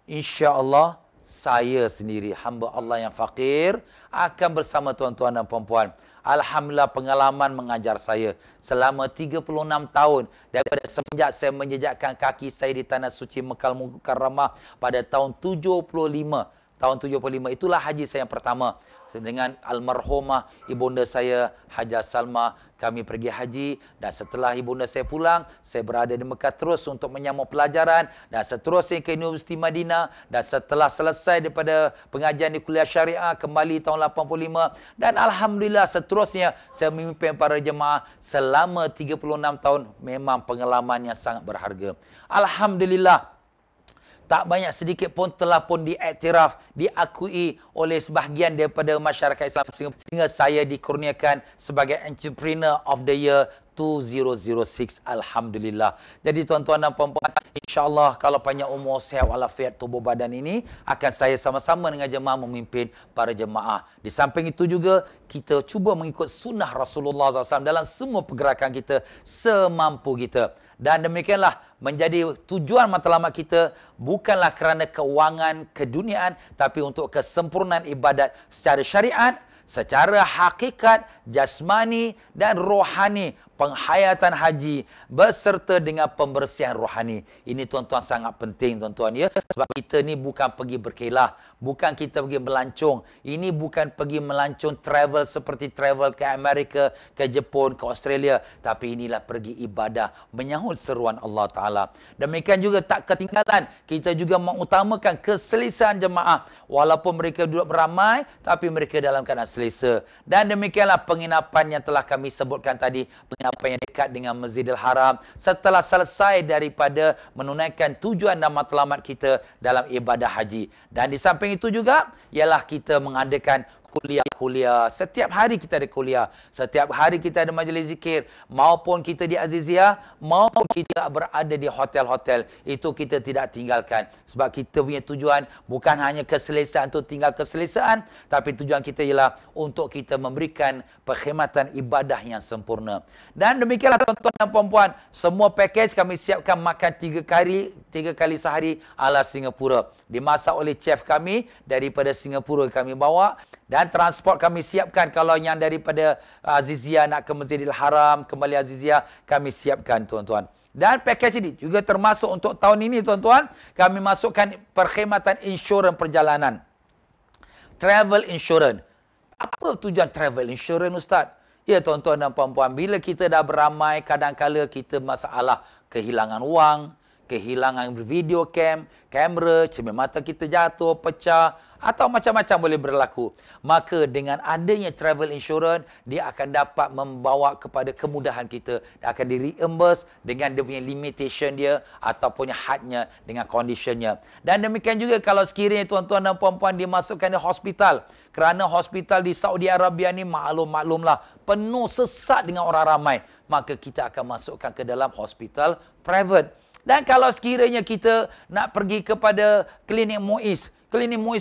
insya-Allah saya sendiri, hamba Allah yang fakir, akan bersama tuan-tuan dan puan-puan. Alhamdulillah pengalaman mengajar saya selama 36 tahun daripada semenjak saya menjejakkan kaki saya di tanah suci Mekah Mukarramah pada tahun 75. Tahun 75 itulah haji saya yang pertama. Dengan almarhumah ibunda saya Hajah Salma, kami pergi haji, dan setelah ibunda saya pulang, saya berada di Mekah terus untuk menyambung pelajaran, dan seterusnya ke Universiti Madinah, dan setelah selesai daripada pengajian di kuliah syariah kembali tahun 85, dan alhamdulillah seterusnya saya memimpin para jemaah selama 36 tahun. Memang pengalaman yang sangat berharga. Alhamdulillah, tak banyak sedikit pun telah pun diiktiraf, diakui oleh sebahagian daripada masyarakat Islam sehingga saya dikurniakan sebagai Entrepreneur of the Year 2006. Alhamdulillah. Jadi tuan-tuan dan puan-puan, insya-Allah kalau panjang umur, sihat walafiat tubuh badan ini, akan saya sama-sama dengan jemaah memimpin para jemaah. Di samping itu juga kita cuba mengikut sunnah Rasulullah SAW dalam semua pergerakan kita semampu kita. Dan demikianlah menjadi tujuan matlamat kita, bukanlah kerana keuangan keduniaan, tapi untuk kesempurnaan ibadat secara syariat, secara hakikat, jasmani dan rohani. Penghayatan haji beserta dengan pembersihan rohani. Ini tuan-tuan sangat penting tuan-tuan, ya. Sebab kita ni bukan pergi berkelah, bukan kita pergi melancong. Ini bukan pergi melancong travel seperti travel ke Amerika, ke Jepun, ke Australia, tapi inilah pergi ibadah, menyahut seruan Allah Taala. Demikian juga tak ketinggalan, kita juga mengutamakan keselesaan jemaah. Walaupun mereka duduk beramai, tapi mereka dalam keadaan selesa. Dan demikianlah penginapan yang telah kami sebutkan tadi, penginapan yang dekat dengan Masjidil Haram setelah selesai daripada menunaikan tujuan dan matlamat kita dalam ibadah haji. Dan di samping itu juga ialah kita mengadakan kuliah. Setiap hari kita ada kuliah. Setiap hari kita ada majlis zikir. Maupun kita di Aziziyah, maupun kita berada di hotel-hotel. Itu kita tidak tinggalkan. Sebab kita punya tujuan bukan hanya keselesaan untuk tinggal keselesaan. Tapi tujuan kita ialah untuk kita memberikan perkhidmatan ibadah yang sempurna. Dan demikianlah tuan-tuan dan puan-puan. Semua pakej kami siapkan makan 3 kali sehari ala Singapura. Dimasak oleh chef kami daripada Singapura kami bawa. Dan transport kami siapkan kalau yang daripada Aziziyah nak ke Masjidil Haram, kembali Aziziyah, kami siapkan tuan-tuan. Dan pakej ini juga termasuk untuk tahun ini tuan-tuan, kami masukkan perkhidmatan insurans perjalanan. Travel insurance. Apa tujuan travel insurance, Ustaz? Ya tuan-tuan dan puan-puan, bila kita dah beramai, kadang-kala kita masalah kehilangan wang, kehilangan video kamera, cermin mata kita jatuh, pecah, atau macam-macam boleh berlaku. Maka dengan adanya travel insurance, dia akan dapat membawa kepada kemudahan kita. Dia akan di-reimburse dengan dia punya limitation dia ataupun hadnya dengan conditionnya. Dan demikian juga kalau sekiranya tuan-tuan dan puan-puan dimasukkan di hospital. Kerana hospital di Saudi Arabia ni maklumlah penuh sesat dengan orang ramai. Maka kita akan masukkan ke dalam hospital private. Dan kalau sekiranya kita nak pergi kepada klinik Muiz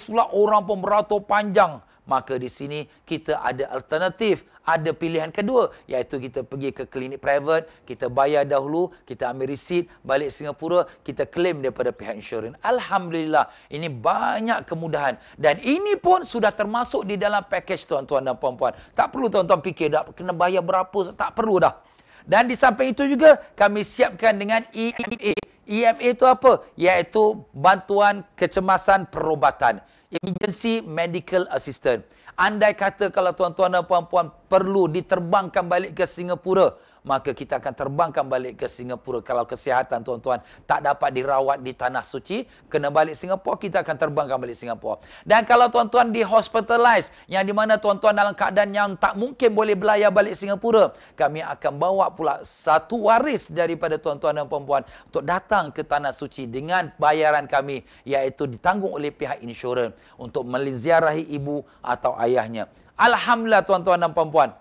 pula orang pun beratur panjang. Maka di sini kita ada alternatif, ada pilihan kedua, iaitu kita pergi ke klinik private, kita bayar dahulu, kita ambil resit, balik Singapura, kita claim daripada pihak insurans. Alhamdulillah, ini banyak kemudahan. Dan ini pun sudah termasuk di dalam package tuan-tuan dan puan-puan. Tak perlu tuan-tuan fikir, dah kena bayar berapa, tak perlu dah. Dan di samping itu juga kami siapkan dengan EMA. EMA itu apa? Iaitu bantuan kecemasan perubatan. Emergency Medical Assistance. Andai kata kalau tuan-tuan dan puan-puan perlu diterbangkan balik ke Singapura, maka kita akan terbangkan balik ke Singapura. Kalau kesihatan tuan-tuan tak dapat dirawat di Tanah Suci, kena balik Singapura, kita akan terbangkan balik Singapura. Dan kalau tuan-tuan di hospitalize, yang di mana tuan-tuan dalam keadaan yang tak mungkin boleh belayar balik Singapura, kami akan bawa pula satu waris daripada tuan-tuan dan puan-puan untuk datang ke Tanah Suci dengan bayaran kami, iaitu ditanggung oleh pihak insurans untuk menziarahi ibu atau ayahnya. Alhamdulillah tuan-tuan dan puan-puan.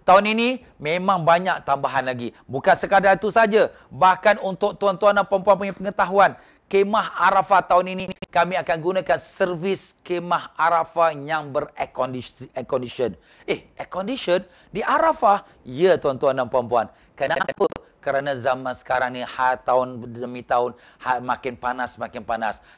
Tahun ini memang banyak tambahan lagi. Bukan sekadar itu saja. Bahkan untuk tuan-tuan dan puan-puan punya pengetahuan, Kemah Arafah tahun ini kami akan gunakan servis Kemah Arafah yang ber-air condition. Air condition di Arafah? Ya tuan-tuan dan puan-puan. Kenapa? Kerana zaman sekarang ni tahun demi tahun makin panas.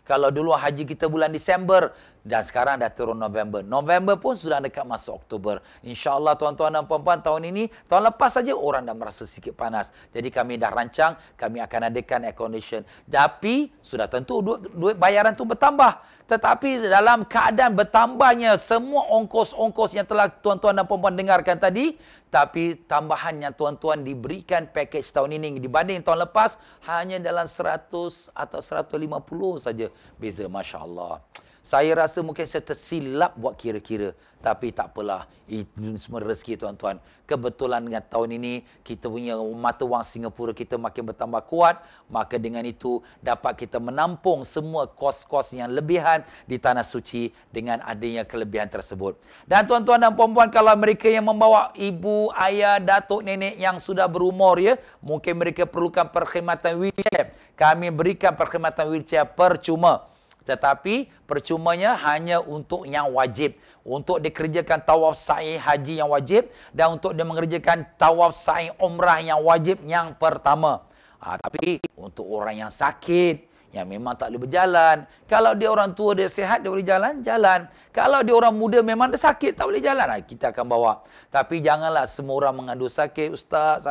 Kalau dulu haji kita bulan Disember dan sekarang dah turun November. November pun sudah dekat masuk Oktober. InsyaAllah tuan-tuan dan puan-puan tahun ini, tahun lepas saja orang dah merasa sikit panas. Jadi kami dah rancang, kami akan adakan air condition. Tapi sudah tentu duit bayaran tu bertambah. Tetapi dalam keadaan bertambahnya semua ongkos-ongkos yang telah tuan-tuan dan puan-puan dengarkan tadi, tapi tambahannya tuan-tuan diberikan package tahun ini dibanding tahun lepas hanya dalam 100 atau 150 saja beza. Masya Allah. Saya rasa mungkin saya tersilap buat kira-kira. Tapi tak apalah. Itu semua rezeki tuan-tuan. Kebetulan dengan tahun ini, kita punya mata wang Singapura kita makin bertambah kuat. Maka dengan itu, dapat kita menampung semua kos-kos yang lebihan di Tanah Suci dengan adanya kelebihan tersebut. Dan tuan-tuan dan puan-puan, kalau mereka yang membawa ibu, ayah, datuk, nenek yang sudah berumur, ya, mungkin mereka perlukan perkhidmatan wheelchair. Kami berikan perkhidmatan wheelchair percuma. Tetapi percumanya hanya untuk yang wajib. Untuk dikerjakan tawaf sa'i haji yang wajib. Dan untuk dia mengerjakan tawaf sa'i umrah yang wajib yang pertama. Tapi untuk orang yang sakit, yang memang tak boleh berjalan. Kalau dia orang tua, dia sihat, dia boleh jalan. Kalau dia orang muda, memang dia sakit, tak boleh jalan. Kita akan bawa. Tapi janganlah semua orang mengadu sakit ustaz.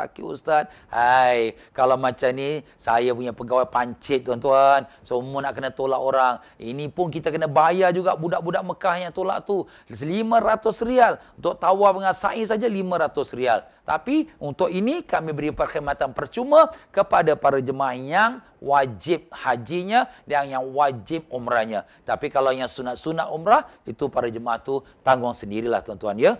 Hai, kalau macam ni, saya punya pegawai pancit tuan-tuan. Semua nak kena tolak orang. Ini pun kita kena bayar juga budak-budak Mekah yang tolak tu. 500 rial. Untuk tawaf dengan sa'i saja 500 rial. Tapi untuk ini kami beri perkhidmatan percuma kepada para jemaah yang wajib hajinya dan yang wajib umrahnya. Tapi kalau yang sunat-sunat umrah, itu para jemaah tu tanggung sendirilah tuan-tuan, ya.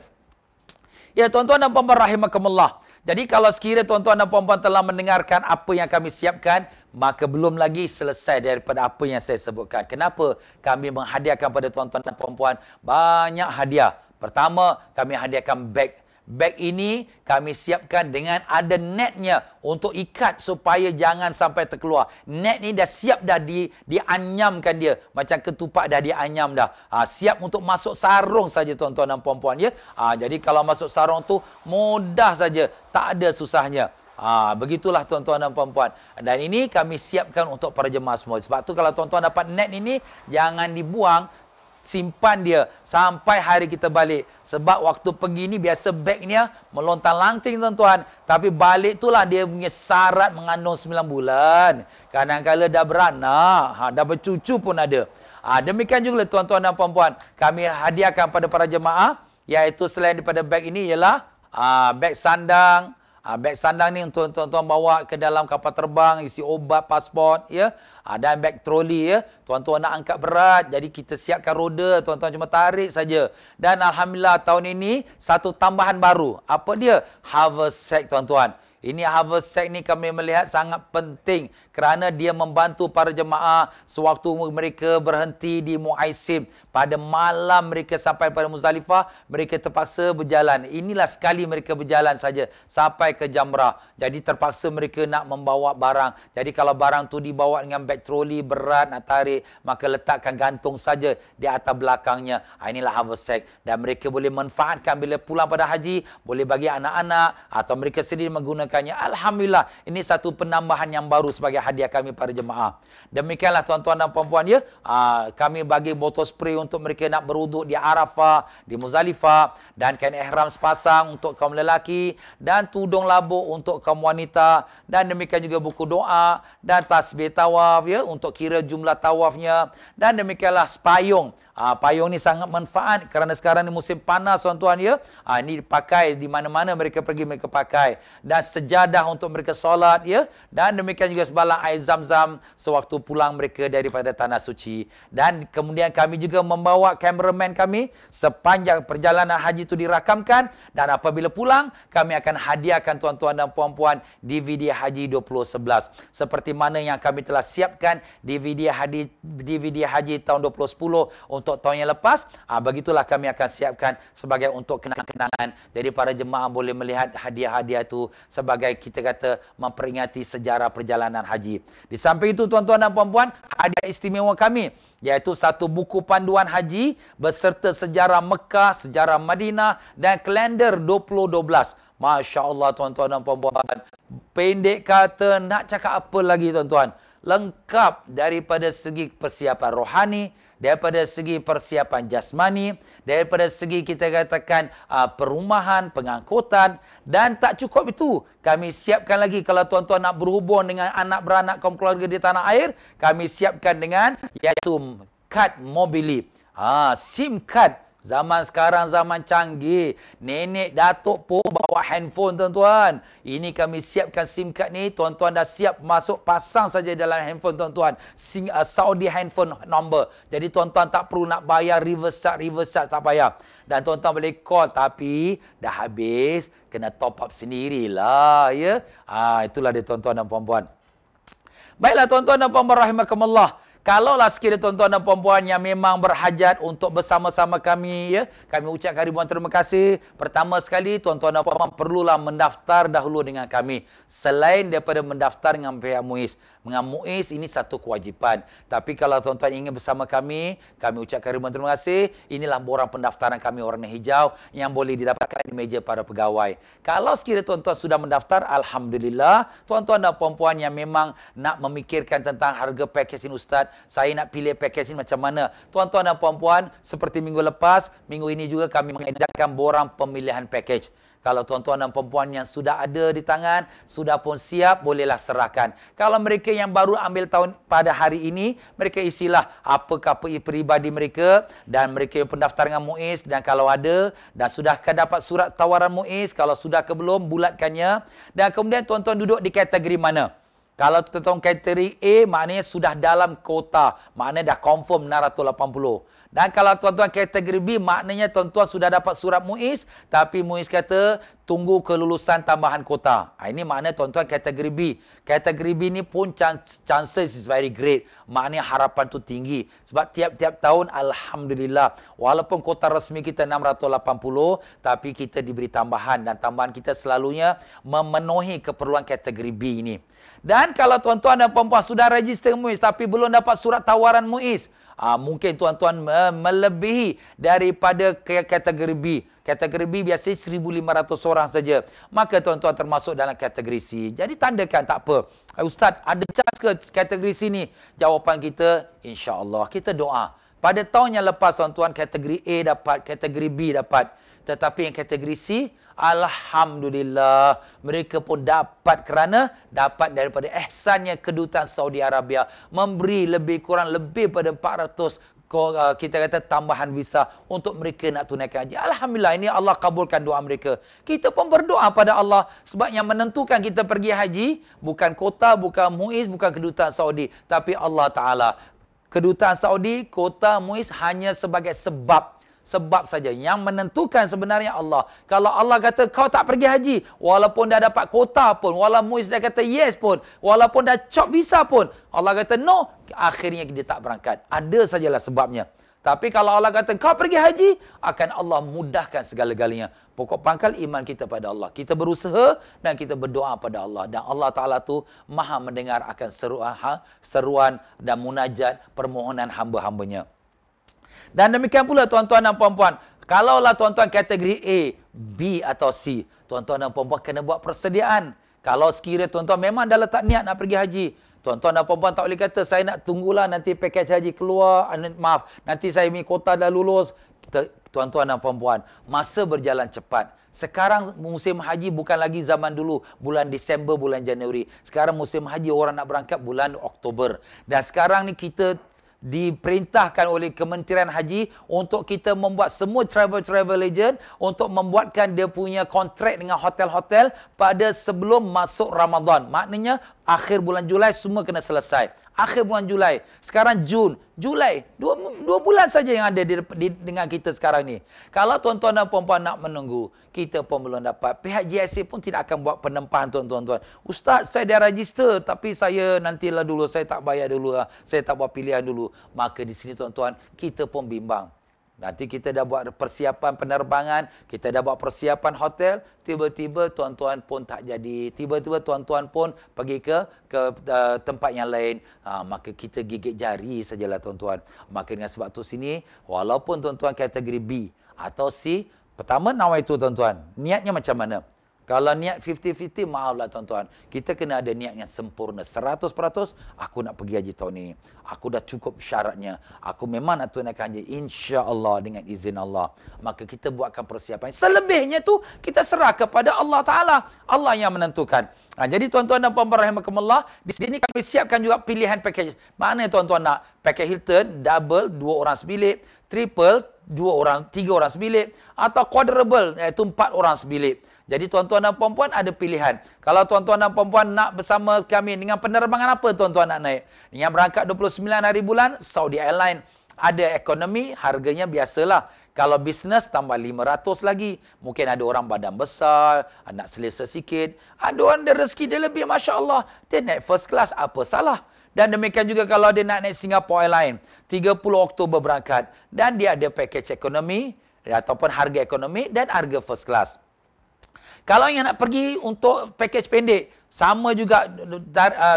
Ya tuan-tuan dan puan-puan rahimakumullah. Jadi kalau sekiranya tuan-tuan dan puan-puan telah mendengarkan apa yang kami siapkan, maka belum lagi selesai daripada apa yang saya sebutkan. Kenapa kami menghadiahkan pada tuan-tuan dan puan-puan banyak hadiah? Pertama, kami hadiahkan beg. Beg ini kami siapkan dengan ada netnya untuk ikat supaya jangan sampai terkeluar. Net ni dah siap dah dianyamkan dia. Macam ketupat dah dianyam dah. Siap untuk masuk sarung saja tuan-tuan dan puan-puan ya. Jadi kalau masuk sarung tu mudah saja. Tak ada susahnya. Begitulah tuan-tuan dan puan-puan. Dan ini kami siapkan untuk para jemaah semua. Sebab tu kalau tuan-tuan dapat net ini, jangan dibuang. Simpan dia sampai hari kita balik. Sebab waktu pergi ni biasa bagnya melontang-lanting tuan-tuan. Tapi balik itulah dia punya syarat mengandung 9 bulan. Kadang-kadang dah beranak, dah bercucu pun ada. Demikian juga tuan-tuan dan puan-puan. Kami hadiahkan pada para jemaah. Iaitu selain daripada beg ini ialah beg sandang. Beg sandang ni untuk tuan-tuan bawa ke dalam kapal terbang, isi obat, pasport, ya. Dan beg troli, ya. Tuan-tuan nak angkat berat, jadi kita siapkan roda, tuan-tuan cuma tarik saja. Dan alhamdulillah tahun ini satu tambahan baru. Apa dia? Haversack, tuan-tuan. Ini haversack ni kami melihat sangat penting kerana dia membantu para jemaah sewaktu mereka berhenti di Muaisim. Pada malam mereka sampai pada Muzdalifah, mereka terpaksa berjalan. Inilah sekali mereka berjalan saja sampai ke Jamrah. Jadi terpaksa mereka nak membawa barang. Jadi kalau barang tu dibawa dengan beg troli berat nak tarik, maka letakkan gantung saja di atas belakangnya. Inilah haversack. Dan mereka boleh manfaatkan bila pulang pada haji, boleh bagi anak-anak atau mereka sendiri menggunakannya. Alhamdulillah, ini satu penambahan yang baru sebagai hadiah kami para jemaah. Demikianlah tuan-tuan dan puan-puan ya. Kami bagi botol spray untuk mereka nak berwuduk di Arafah, di Muzdalifah, dan kain ihram sepasang untuk kaum lelaki dan tudung labuk untuk kaum wanita, dan demikian juga buku doa dan tasbih tawaf ya untuk kira jumlah tawafnya, dan demikianlah payung. Payung ni sangat manfaat kerana sekarang ni musim panas tuan-tuan ya. Ini dipakai di mana-mana mereka pergi mereka pakai, dan sejadah untuk mereka solat ya, dan demikian juga sebalang air zam-zam sewaktu pulang mereka daripada tanah suci. Dan kemudian kami juga membawa kameraman kami sepanjang perjalanan haji itu dirakamkan, dan apabila pulang kami akan hadiahkan tuan-tuan dan puan-puan DVD Haji 2011 seperti mana yang kami telah siapkan DVD Haji tahun 2010 untuk tahun yang lepas. Begitulah kami akan siapkan sebagai untuk kenang-kenangan. Jadi para jemaah boleh melihat hadiah-hadiah itu sebagai kita kata memperingati sejarah perjalanan haji. Di samping itu tuan-tuan dan puan-puan, hadiah istimewa kami iaitu satu buku panduan haji beserta sejarah Mekah, sejarah Madinah dan kalender 2012. Masya Allah tuan-tuan dan puan-puan. Pendek kata, nak cakap apa lagi tuan-tuan? Lengkap daripada segi persiapan rohani, daripada segi persiapan jasmani, daripada segi kita katakan perumahan, pengangkutan, dan tak cukup itu. Kami siapkan lagi kalau tuan-tuan nak berhubung dengan anak beranak kaum keluarga di tanah air, kami siapkan dengan iaitu kad mobili. SIM card. Zaman sekarang zaman canggih. Nenek datuk pun bawa handphone tuan-tuan. Ini kami siapkan SIM card ni. Tuan-tuan dah siap masuk pasang saja dalam handphone tuan-tuan. Saudi handphone number. Jadi tuan-tuan tak perlu nak bayar reverse charge tak payah. Dan tuan-tuan boleh call tapi dah habis kena top up sendirilah ya. Itulah dia tuan-tuan dan puan-puan. Baiklah tuan-tuan dan puan-puan rahimakumullah. Kalaulah sekiranya tuan-tuan dan puan-puan yang memang berhajat untuk bersama-sama kami, ya, kami ucapkan ribuan terima kasih. Pertama sekali, tuan-tuan dan puan-puan perlulah mendaftar dahulu dengan kami. Selain daripada mendaftar dengan pihak MUIS. Dengan MUIS ini satu kewajipan. Tapi kalau tuan-tuan ingin bersama kami ucapkan ribuan terima kasih. Inilah borang pendaftaran kami warna hijau yang boleh didapatkan di meja para pegawai. Kalau sekiranya tuan-tuan sudah mendaftar, alhamdulillah, tuan-tuan dan puan-puan yang memang nak memikirkan tentang harga pakej ini Ustaz, saya nak pilih pakej ini macam mana? Tuan-tuan dan puan-puan, seperti minggu lepas, minggu ini juga kami mengedarkan borang pemilihan pakej. Kalau tuan-tuan dan puan-puan yang sudah ada di tangan, sudah pun siap, bolehlah serahkan. Kalau mereka yang baru ambil tahun pada hari ini, mereka isilah apakah peribadi mereka dan mereka yang pendaftar dengan MUIS, dan kalau ada dan sudahkah dapat surat tawaran MUIS, kalau sudah ke belum, bulatkannya. Dan kemudian tuan-tuan duduk di kategori mana? Kalau tuan-tuan kategori A, maknanya sudah dalam kota. Maknanya dah confirm 680. Dan kalau tuan-tuan kategori B, maknanya tuan-tuan sudah dapat surat MUIS, tapi MUIS kata tunggu kelulusan tambahan kota. Ini makna tuan-tuan kategori B. Kategori B ni pun chances is very great. Maknanya harapan tu tinggi. Sebab tiap-tiap tahun, Alhamdulillah, walaupun kota resmi kita 680, tapi kita diberi tambahan. Dan tambahan kita selalunya memenuhi keperluan kategori B ini. Dan kalau tuan-tuan dan puan-puan sudah register MUIS, tapi belum dapat surat tawaran MUIS, mungkin tuan-tuan melebihi daripada kategori B. Kategori B biasanya 1,500 orang saja. Maka tuan-tuan termasuk dalam kategori C. Jadi tandakan tak apa. Ustaz, ada chance ke kategori C ni? Jawapan kita, insya-Allah. Kita doa. Pada tahun yang lepas tuan-tuan kategori A dapat, kategori B dapat. Tetapi yang kategori C, Alhamdulillah, mereka pun dapat kerana dapat daripada ihsannya kedutaan Saudi Arabia memberi lebih kurang lebih pada 400 kita kata tambahan visa untuk mereka nak tunaikan haji. Alhamdulillah, ini Allah kabulkan doa mereka. Kita pun berdoa pada Allah sebab yang menentukan kita pergi haji bukan kota, bukan MUIS, bukan kedutaan Saudi, tapi Allah Taala. Kedutaan Saudi, kota, MUIS hanya sebagai sebab saja. Yang menentukan sebenarnya Allah. Kalau Allah kata kau tak pergi haji, walaupun dah dapat kota pun, walaupun MUIS dah kata yes pun, walaupun dah cop visa pun, Allah kata no, akhirnya dia tak berangkat. Ada sajalah sebabnya. Tapi kalau Allah kata kau pergi haji, akan Allah mudahkan segala-galanya. Pokok pangkal iman kita pada Allah. Kita berusaha dan kita berdoa pada Allah. Dan Allah Ta'ala tu maha mendengar akan seruan dan munajat permohonan hamba-hambanya. Dan demikian pula tuan-tuan dan puan-puan, kalaulah tuan-tuan kategori A, B atau C, tuan-tuan dan puan-puan kena buat persediaan. Kalau sekiranya tuan-tuan memang dah letak niat nak pergi haji, tuan-tuan dan puan-puan tak boleh kata saya nak tunggulah nanti pakej haji keluar, maaf, nanti saya punya kota dah lulus. Tuan-tuan dan puan-puan, masa berjalan cepat. Sekarang musim haji bukan lagi zaman dulu, bulan Disember, bulan Januari. Sekarang musim haji orang nak berangkat bulan Oktober. Dan sekarang ni kita diperintahkan oleh Kementerian Haji untuk kita membuat semua travel agent untuk membuatkan dia punya kontrak dengan hotel-hotel pada sebelum masuk Ramadan. Maknanya akhir bulan Julai semua kena selesai. Akhir bulan Julai. Sekarang Julai. Dua bulan saja yang ada dengan kita sekarang ni. Kalau tuan-tuan dan puan-puan nak menunggu, kita pun belum dapat. Pihak GIC pun tidak akan buat penempahan tuan-tuan. Ustaz, saya dah register tapi saya nantilah dulu. Saya tak bayar dulu. Saya tak buat pilihan dulu. Maka di sini tuan-tuan, kita pun bimbang. Nanti kita dah buat persiapan penerbangan, kita dah buat persiapan hotel, tiba-tiba tuan-tuan pun tak jadi. Tiba-tiba tuan-tuan pun pergi ke tempat yang lain. Maka kita gigit jari sajalah tuan-tuan. Maka dengan sebab tu sini, walaupun tuan-tuan kategori B atau C, pertama nawaitu tuan-tuan. Niatnya macam mana? Kalau niat 50-50, maaflah tuan-tuan. Kita kena ada niat yang sempurna. 100% aku nak pergi haji tahun ini. Aku dah cukup syaratnya. Aku memang nak tunaikan haji. InsyaAllah dengan izin Allah. Maka kita buatkan persiapan. Selebihnya tu kita serah kepada Allah Ta'ala. Allah yang menentukan. Jadi tuan-tuan dan puan-puan rahimakumullah, di sini kami siapkan juga pilihan package. Mana tuan-tuan nak? Package Hilton, double, 2 orang sebilik. Triple, 3 orang sebilik. Atau quadruple, iaitu 4 orang sebilik. Jadi tuan-tuan dan puan-puan ada pilihan. Kalau tuan-tuan dan puan-puan nak bersama kami dengan penerbangan apa tuan-tuan nak naik? Yang berangkat 29 hari bulan, Saudi Airlines. Ada ekonomi, harganya biasalah. Kalau bisnes, tambah 500 lagi. Mungkin ada orang badan besar, nak selesa sikit. Ada orang dia rezeki dia lebih, Masya Allah. Dia naik first class, apa salah? Dan demikian juga kalau dia nak naik Singapore Airlines. 30 Oktober berangkat. Dan dia ada package ekonomi, ataupun harga ekonomi dan harga first class. Kalau yang nak pergi untuk package pendek, sama juga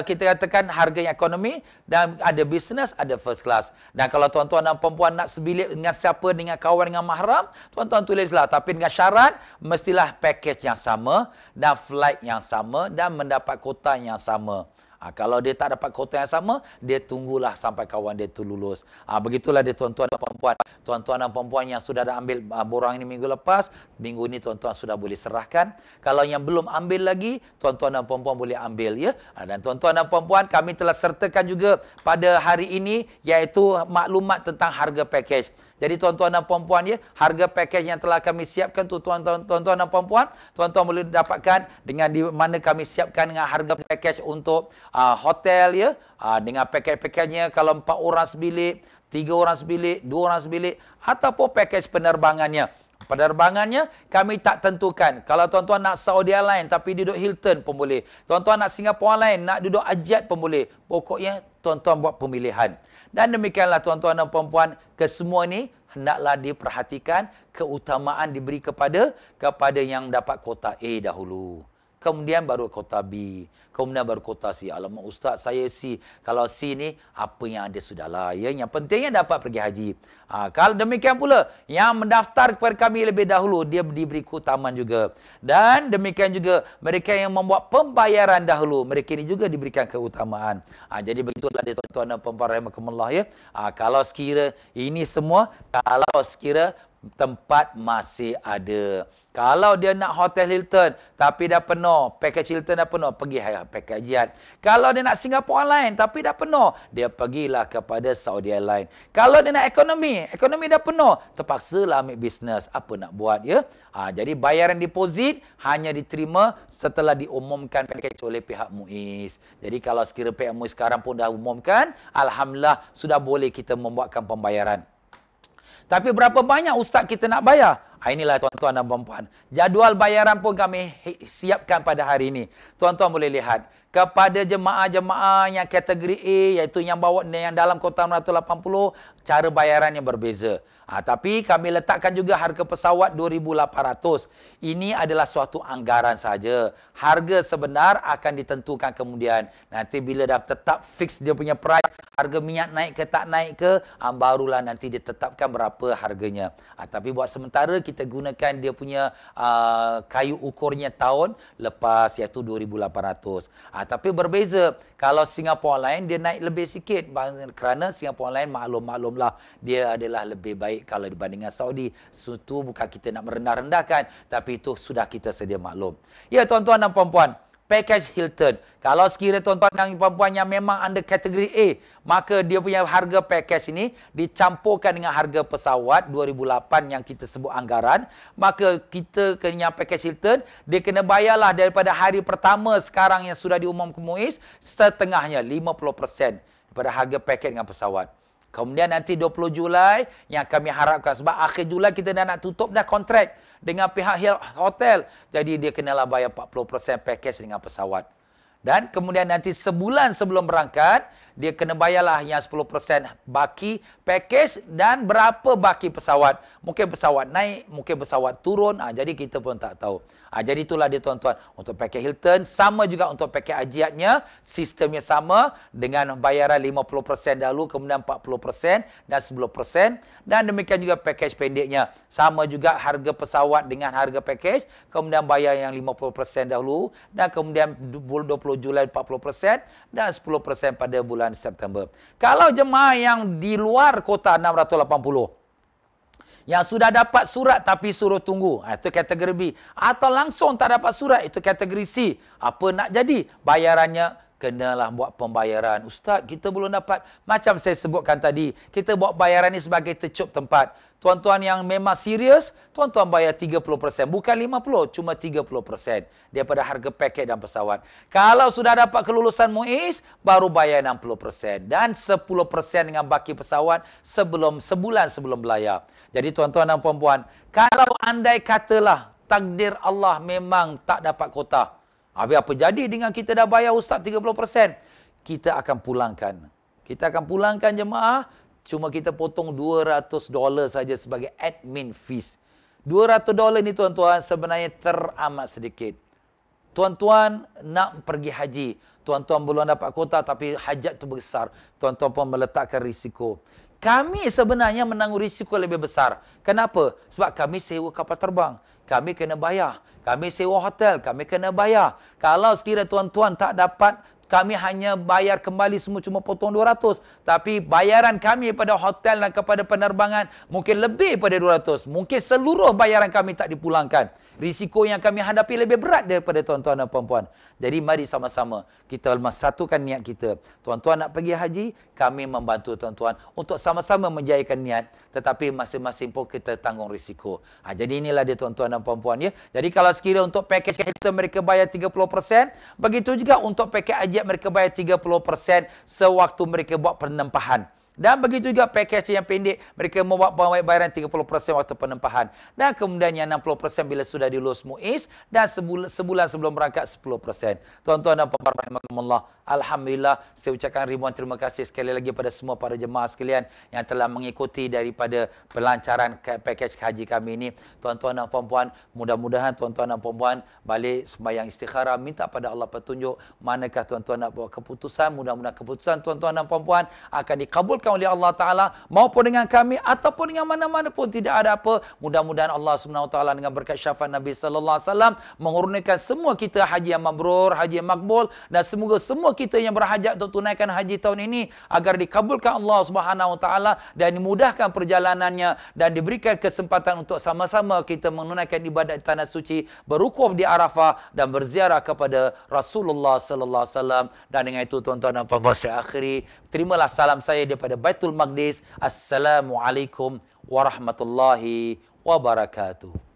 kita katakan harga yang ekonomi dan ada business, ada first class. Dan kalau tuan-tuan dan perempuan nak sebilik dengan siapa, dengan kawan, dengan mahram, tuan-tuan tulislah. Tapi dengan syarat, mestilah package yang sama dan flight yang sama dan mendapat kota yang sama. Kalau dia tak dapat kota yang sama, dia tunggulah sampai kawan dia tu lulus. Begitulah dia tuan-tuan dan perempuan. Tuan-tuan dan perempuan yang sudah dah ambil borang ini minggu lepas, minggu ini tuan-tuan sudah boleh serahkan. Kalau yang belum ambil lagi, tuan-tuan dan perempuan boleh ambil, ya. Dan tuan-tuan dan perempuan, kami telah sertakan juga pada hari ini, iaitu maklumat tentang harga package. Jadi tuan-tuan dan puan-puan, ya, harga pakej yang telah kami siapkan tu tuan-tuan dan puan-puan, tuan-tuan boleh dapatkan dengan di mana kami siapkan dengan harga pakej untuk hotel, ya, dengan pakej-pakejnya kalau 4 orang sebilik 3 orang sebilik, 2 orang sebilik, ataupun pakej penerbangannya. Penerbangannya kami tak tentukan. Kalau tuan-tuan nak Saudi Airlines tapi duduk Hilton pun boleh. Tuan-tuan nak Singapore Airlines, nak duduk Ajiat pun boleh. Pokoknya tuan-tuan buat pemilihan. Dan demikianlah tuan-tuan dan puan-puan, kesemua ni hendaklah diperhatikan, keutamaan diberi kepada yang dapat kota A dahulu. Kemudian baru kota B. Kemudian baru kota C. Alamak Ustaz, saya C. Kalau C ni, apa yang ada sudahlah. Ya, yang pentingnya dapat pergi haji. Kalau demikian pula, yang mendaftar kepada kami lebih dahulu, dia diberi keutamaan juga. Dan demikian juga, mereka yang membuat pembayaran dahulu, mereka ini juga diberikan keutamaan. Jadi begitulah dia tuan-tuan dan puan-puan rahimakumullah ya. Kalau sekira ini semua, kalau sekira tempat masih ada. Kalau dia nak hotel Hilton tapi dah penuh, package Hilton dah penuh, pergi package Ajiat. Kalau dia nak Singapore Airlines tapi dah penuh, dia pergilah kepada Saudi Airlines. Kalau dia nak ekonomi dah penuh, terpaksalah ambil bisnes. Apa nak buat ya? Jadi bayaran deposit hanya diterima setelah diumumkan package oleh pihak MUIS. Jadi kalau sekiranya pihak MUIS sekarang pun dah umumkan, alhamdulillah sudah boleh kita membuatkan pembayaran. Tapi berapa banyak ustaz kita nak bayar? Inilah tuan-tuan dan puan-puan. Jadual bayaran pun kami siapkan pada hari ini. Tuan-tuan boleh lihat. Kepada jemaah-jemaah yang kategori A, iaitu yang bawa yang dalam kota 680, cara bayarannya berbeza. Tapi kami letakkan juga harga pesawat 2,800. Ini adalah suatu anggaran saja. Harga sebenar akan ditentukan kemudian. Nanti bila dah tetap fix dia punya price, harga minyak naik ke tak naik ke, barulah nanti ditetapkan berapa harganya. Tapi buat sementara kita gunakan dia punya kayu ukurnya tahun lepas, iaitu 2,800. Tapi berbeza. Kalau Singapore Airlines dia naik lebih sikit kerana Singapore Airlines maklumlah dia adalah lebih baik kalau dibandingkan Saudi. Itu bukan kita nak merendah-rendahkan, tapi itu sudah kita sedia maklum. Ya tuan-tuan dan puan-puan, package Hilton. Kalau sekiranya tuan-tuan dan puan-puan yang memang under kategori A, maka dia punya harga package ini dicampurkan dengan harga pesawat 2008 yang kita sebut anggaran. Maka kita kena package Hilton, dia kena bayarlah daripada hari pertama sekarang yang sudah diumumkan MUIS, setengahnya 50% daripada harga package dengan pesawat. Kemudian nanti 20 Julai yang kami harapkan, sebab akhir Julai kita dah nak tutup dah kontrak dengan pihak hotel. Jadi dia kenalah bayar 40% package dengan pesawat. Dan kemudian nanti sebulan sebelum berangkat, dia kena bayarlah yang 10% baki package dan berapa baki pesawat. Mungkin pesawat naik, mungkin pesawat turun. Jadi kita pun tak tahu. Jadi itulah dia tuan-tuan. Untuk package Hilton, sama juga untuk package Ajiatnya. Sistemnya sama dengan bayaran 50% dahulu, kemudian 40% dan 10%. Dan demikian juga package pendeknya. Sama juga harga pesawat dengan harga package. Kemudian bayar yang 50% dahulu. Dan kemudian 20 Julai 40% dan 10% pada bulan September. Kalau jemaah yang di luar kota 680 yang sudah dapat surat tapi suruh tunggu, itu kategori B. Atau langsung tak dapat surat, itu kategori C. Apa nak jadi? Bayarannya kenalah buat pembayaran. Ustaz, kita belum dapat. Macam saya sebutkan tadi, kita buat bayaran ni sebagai tercup tempat. Tuan-tuan yang memang serius, tuan-tuan bayar 30%. Bukan 50%, cuma 30% daripada harga paket dan pesawat. Kalau sudah dapat kelulusan MUIS, baru bayar 60%. Dan 10% dengan baki pesawat sebulan sebelum belayar. Jadi tuan-tuan dan puan-puan, kalau andai katalah takdir Allah memang tak dapat kota, habis apa jadi dengan kita dah bayar ustaz 30%? Kita akan pulangkan. Kita akan pulangkan jemaah, cuma kita potong $200 saja sebagai admin fees. $200 ni tuan-tuan sebenarnya teramat sedikit. Tuan-tuan nak pergi haji, tuan-tuan belum dapat kota tapi hajat tu besar. Tuan-tuan pun meletakkan risiko. Kami sebenarnya menanggung risiko lebih besar. Kenapa? Sebab kami sewa kapal terbang. Kami kena bayar. Kami sewa hotel. Kami kena bayar. Kalau sekiranya tuan-tuan tak dapat, kami hanya bayar kembali semua cuma potong 200. Tapi bayaran kami pada hotel dan kepada penerbangan mungkin lebih pada 200. Mungkin seluruh bayaran kami tak dipulangkan. Risiko yang kami hadapi lebih berat daripada tuan-tuan dan puan-puan. Jadi mari sama-sama kita satukan niat kita. Tuan-tuan nak pergi haji, kami membantu tuan-tuan untuk sama-sama menjayakan niat. Tetapi masing-masing pun kita tanggung risiko. Jadi inilah dia tuan-tuan dan puan-puan ya. Jadi kalau sekiranya untuk package kita mereka bayar 30%, begitu juga untuk package haji mereka bayar 30% sewaktu mereka buat penempahan. Dan begitu juga package yang pendek, mereka membuat bayaran 30% waktu penempahan. Dan kemudian yang 60% bila sudah dilulus MUIS, dan sebulan sebelum berangkat 10%. Tuan-tuan dan puan-puan rahimakumullah, alhamdulillah, saya ucapkan ribuan terima kasih sekali lagi pada semua para jemaah sekalian yang telah mengikuti daripada pelancaran package haji kami ini. Tuan-tuan dan puan-puan, mudah-mudahan tuan-tuan dan puan-puan balik sembahyang istikharah, minta pada Allah petunjuk manakah tuan-tuan nak buat keputusan. Mudah-mudahan keputusan tuan-tuan dan puan-puan akan dikabulkan oleh Allah Ta'ala, maupun dengan kami ataupun dengan mana-mana pun, tidak ada apa. Mudah-mudahan Allah SWT dengan berkat syafaat Nabi Sallallahu Alaihi Wasallam mengurniakan semua kita haji yang mabrur, haji yang makbul, dan semoga semua kita yang berhajat untuk tunaikan haji tahun ini agar dikabulkan Allah Subhanahu Wa Taala dan dimudahkan perjalanannya, dan diberikan kesempatan untuk sama-sama kita menunaikan ibadat di tanah suci, berwukuf di Arafah dan berziarah kepada Rasulullah Sallallahu Alaihi Wasallam. Dan dengan itu tuan-tuan dan puan-puan, saya akhiri, terimalah salam saya daripada Baitul Maqdis. Assalamualaikum warahmatullahi wabarakatuh.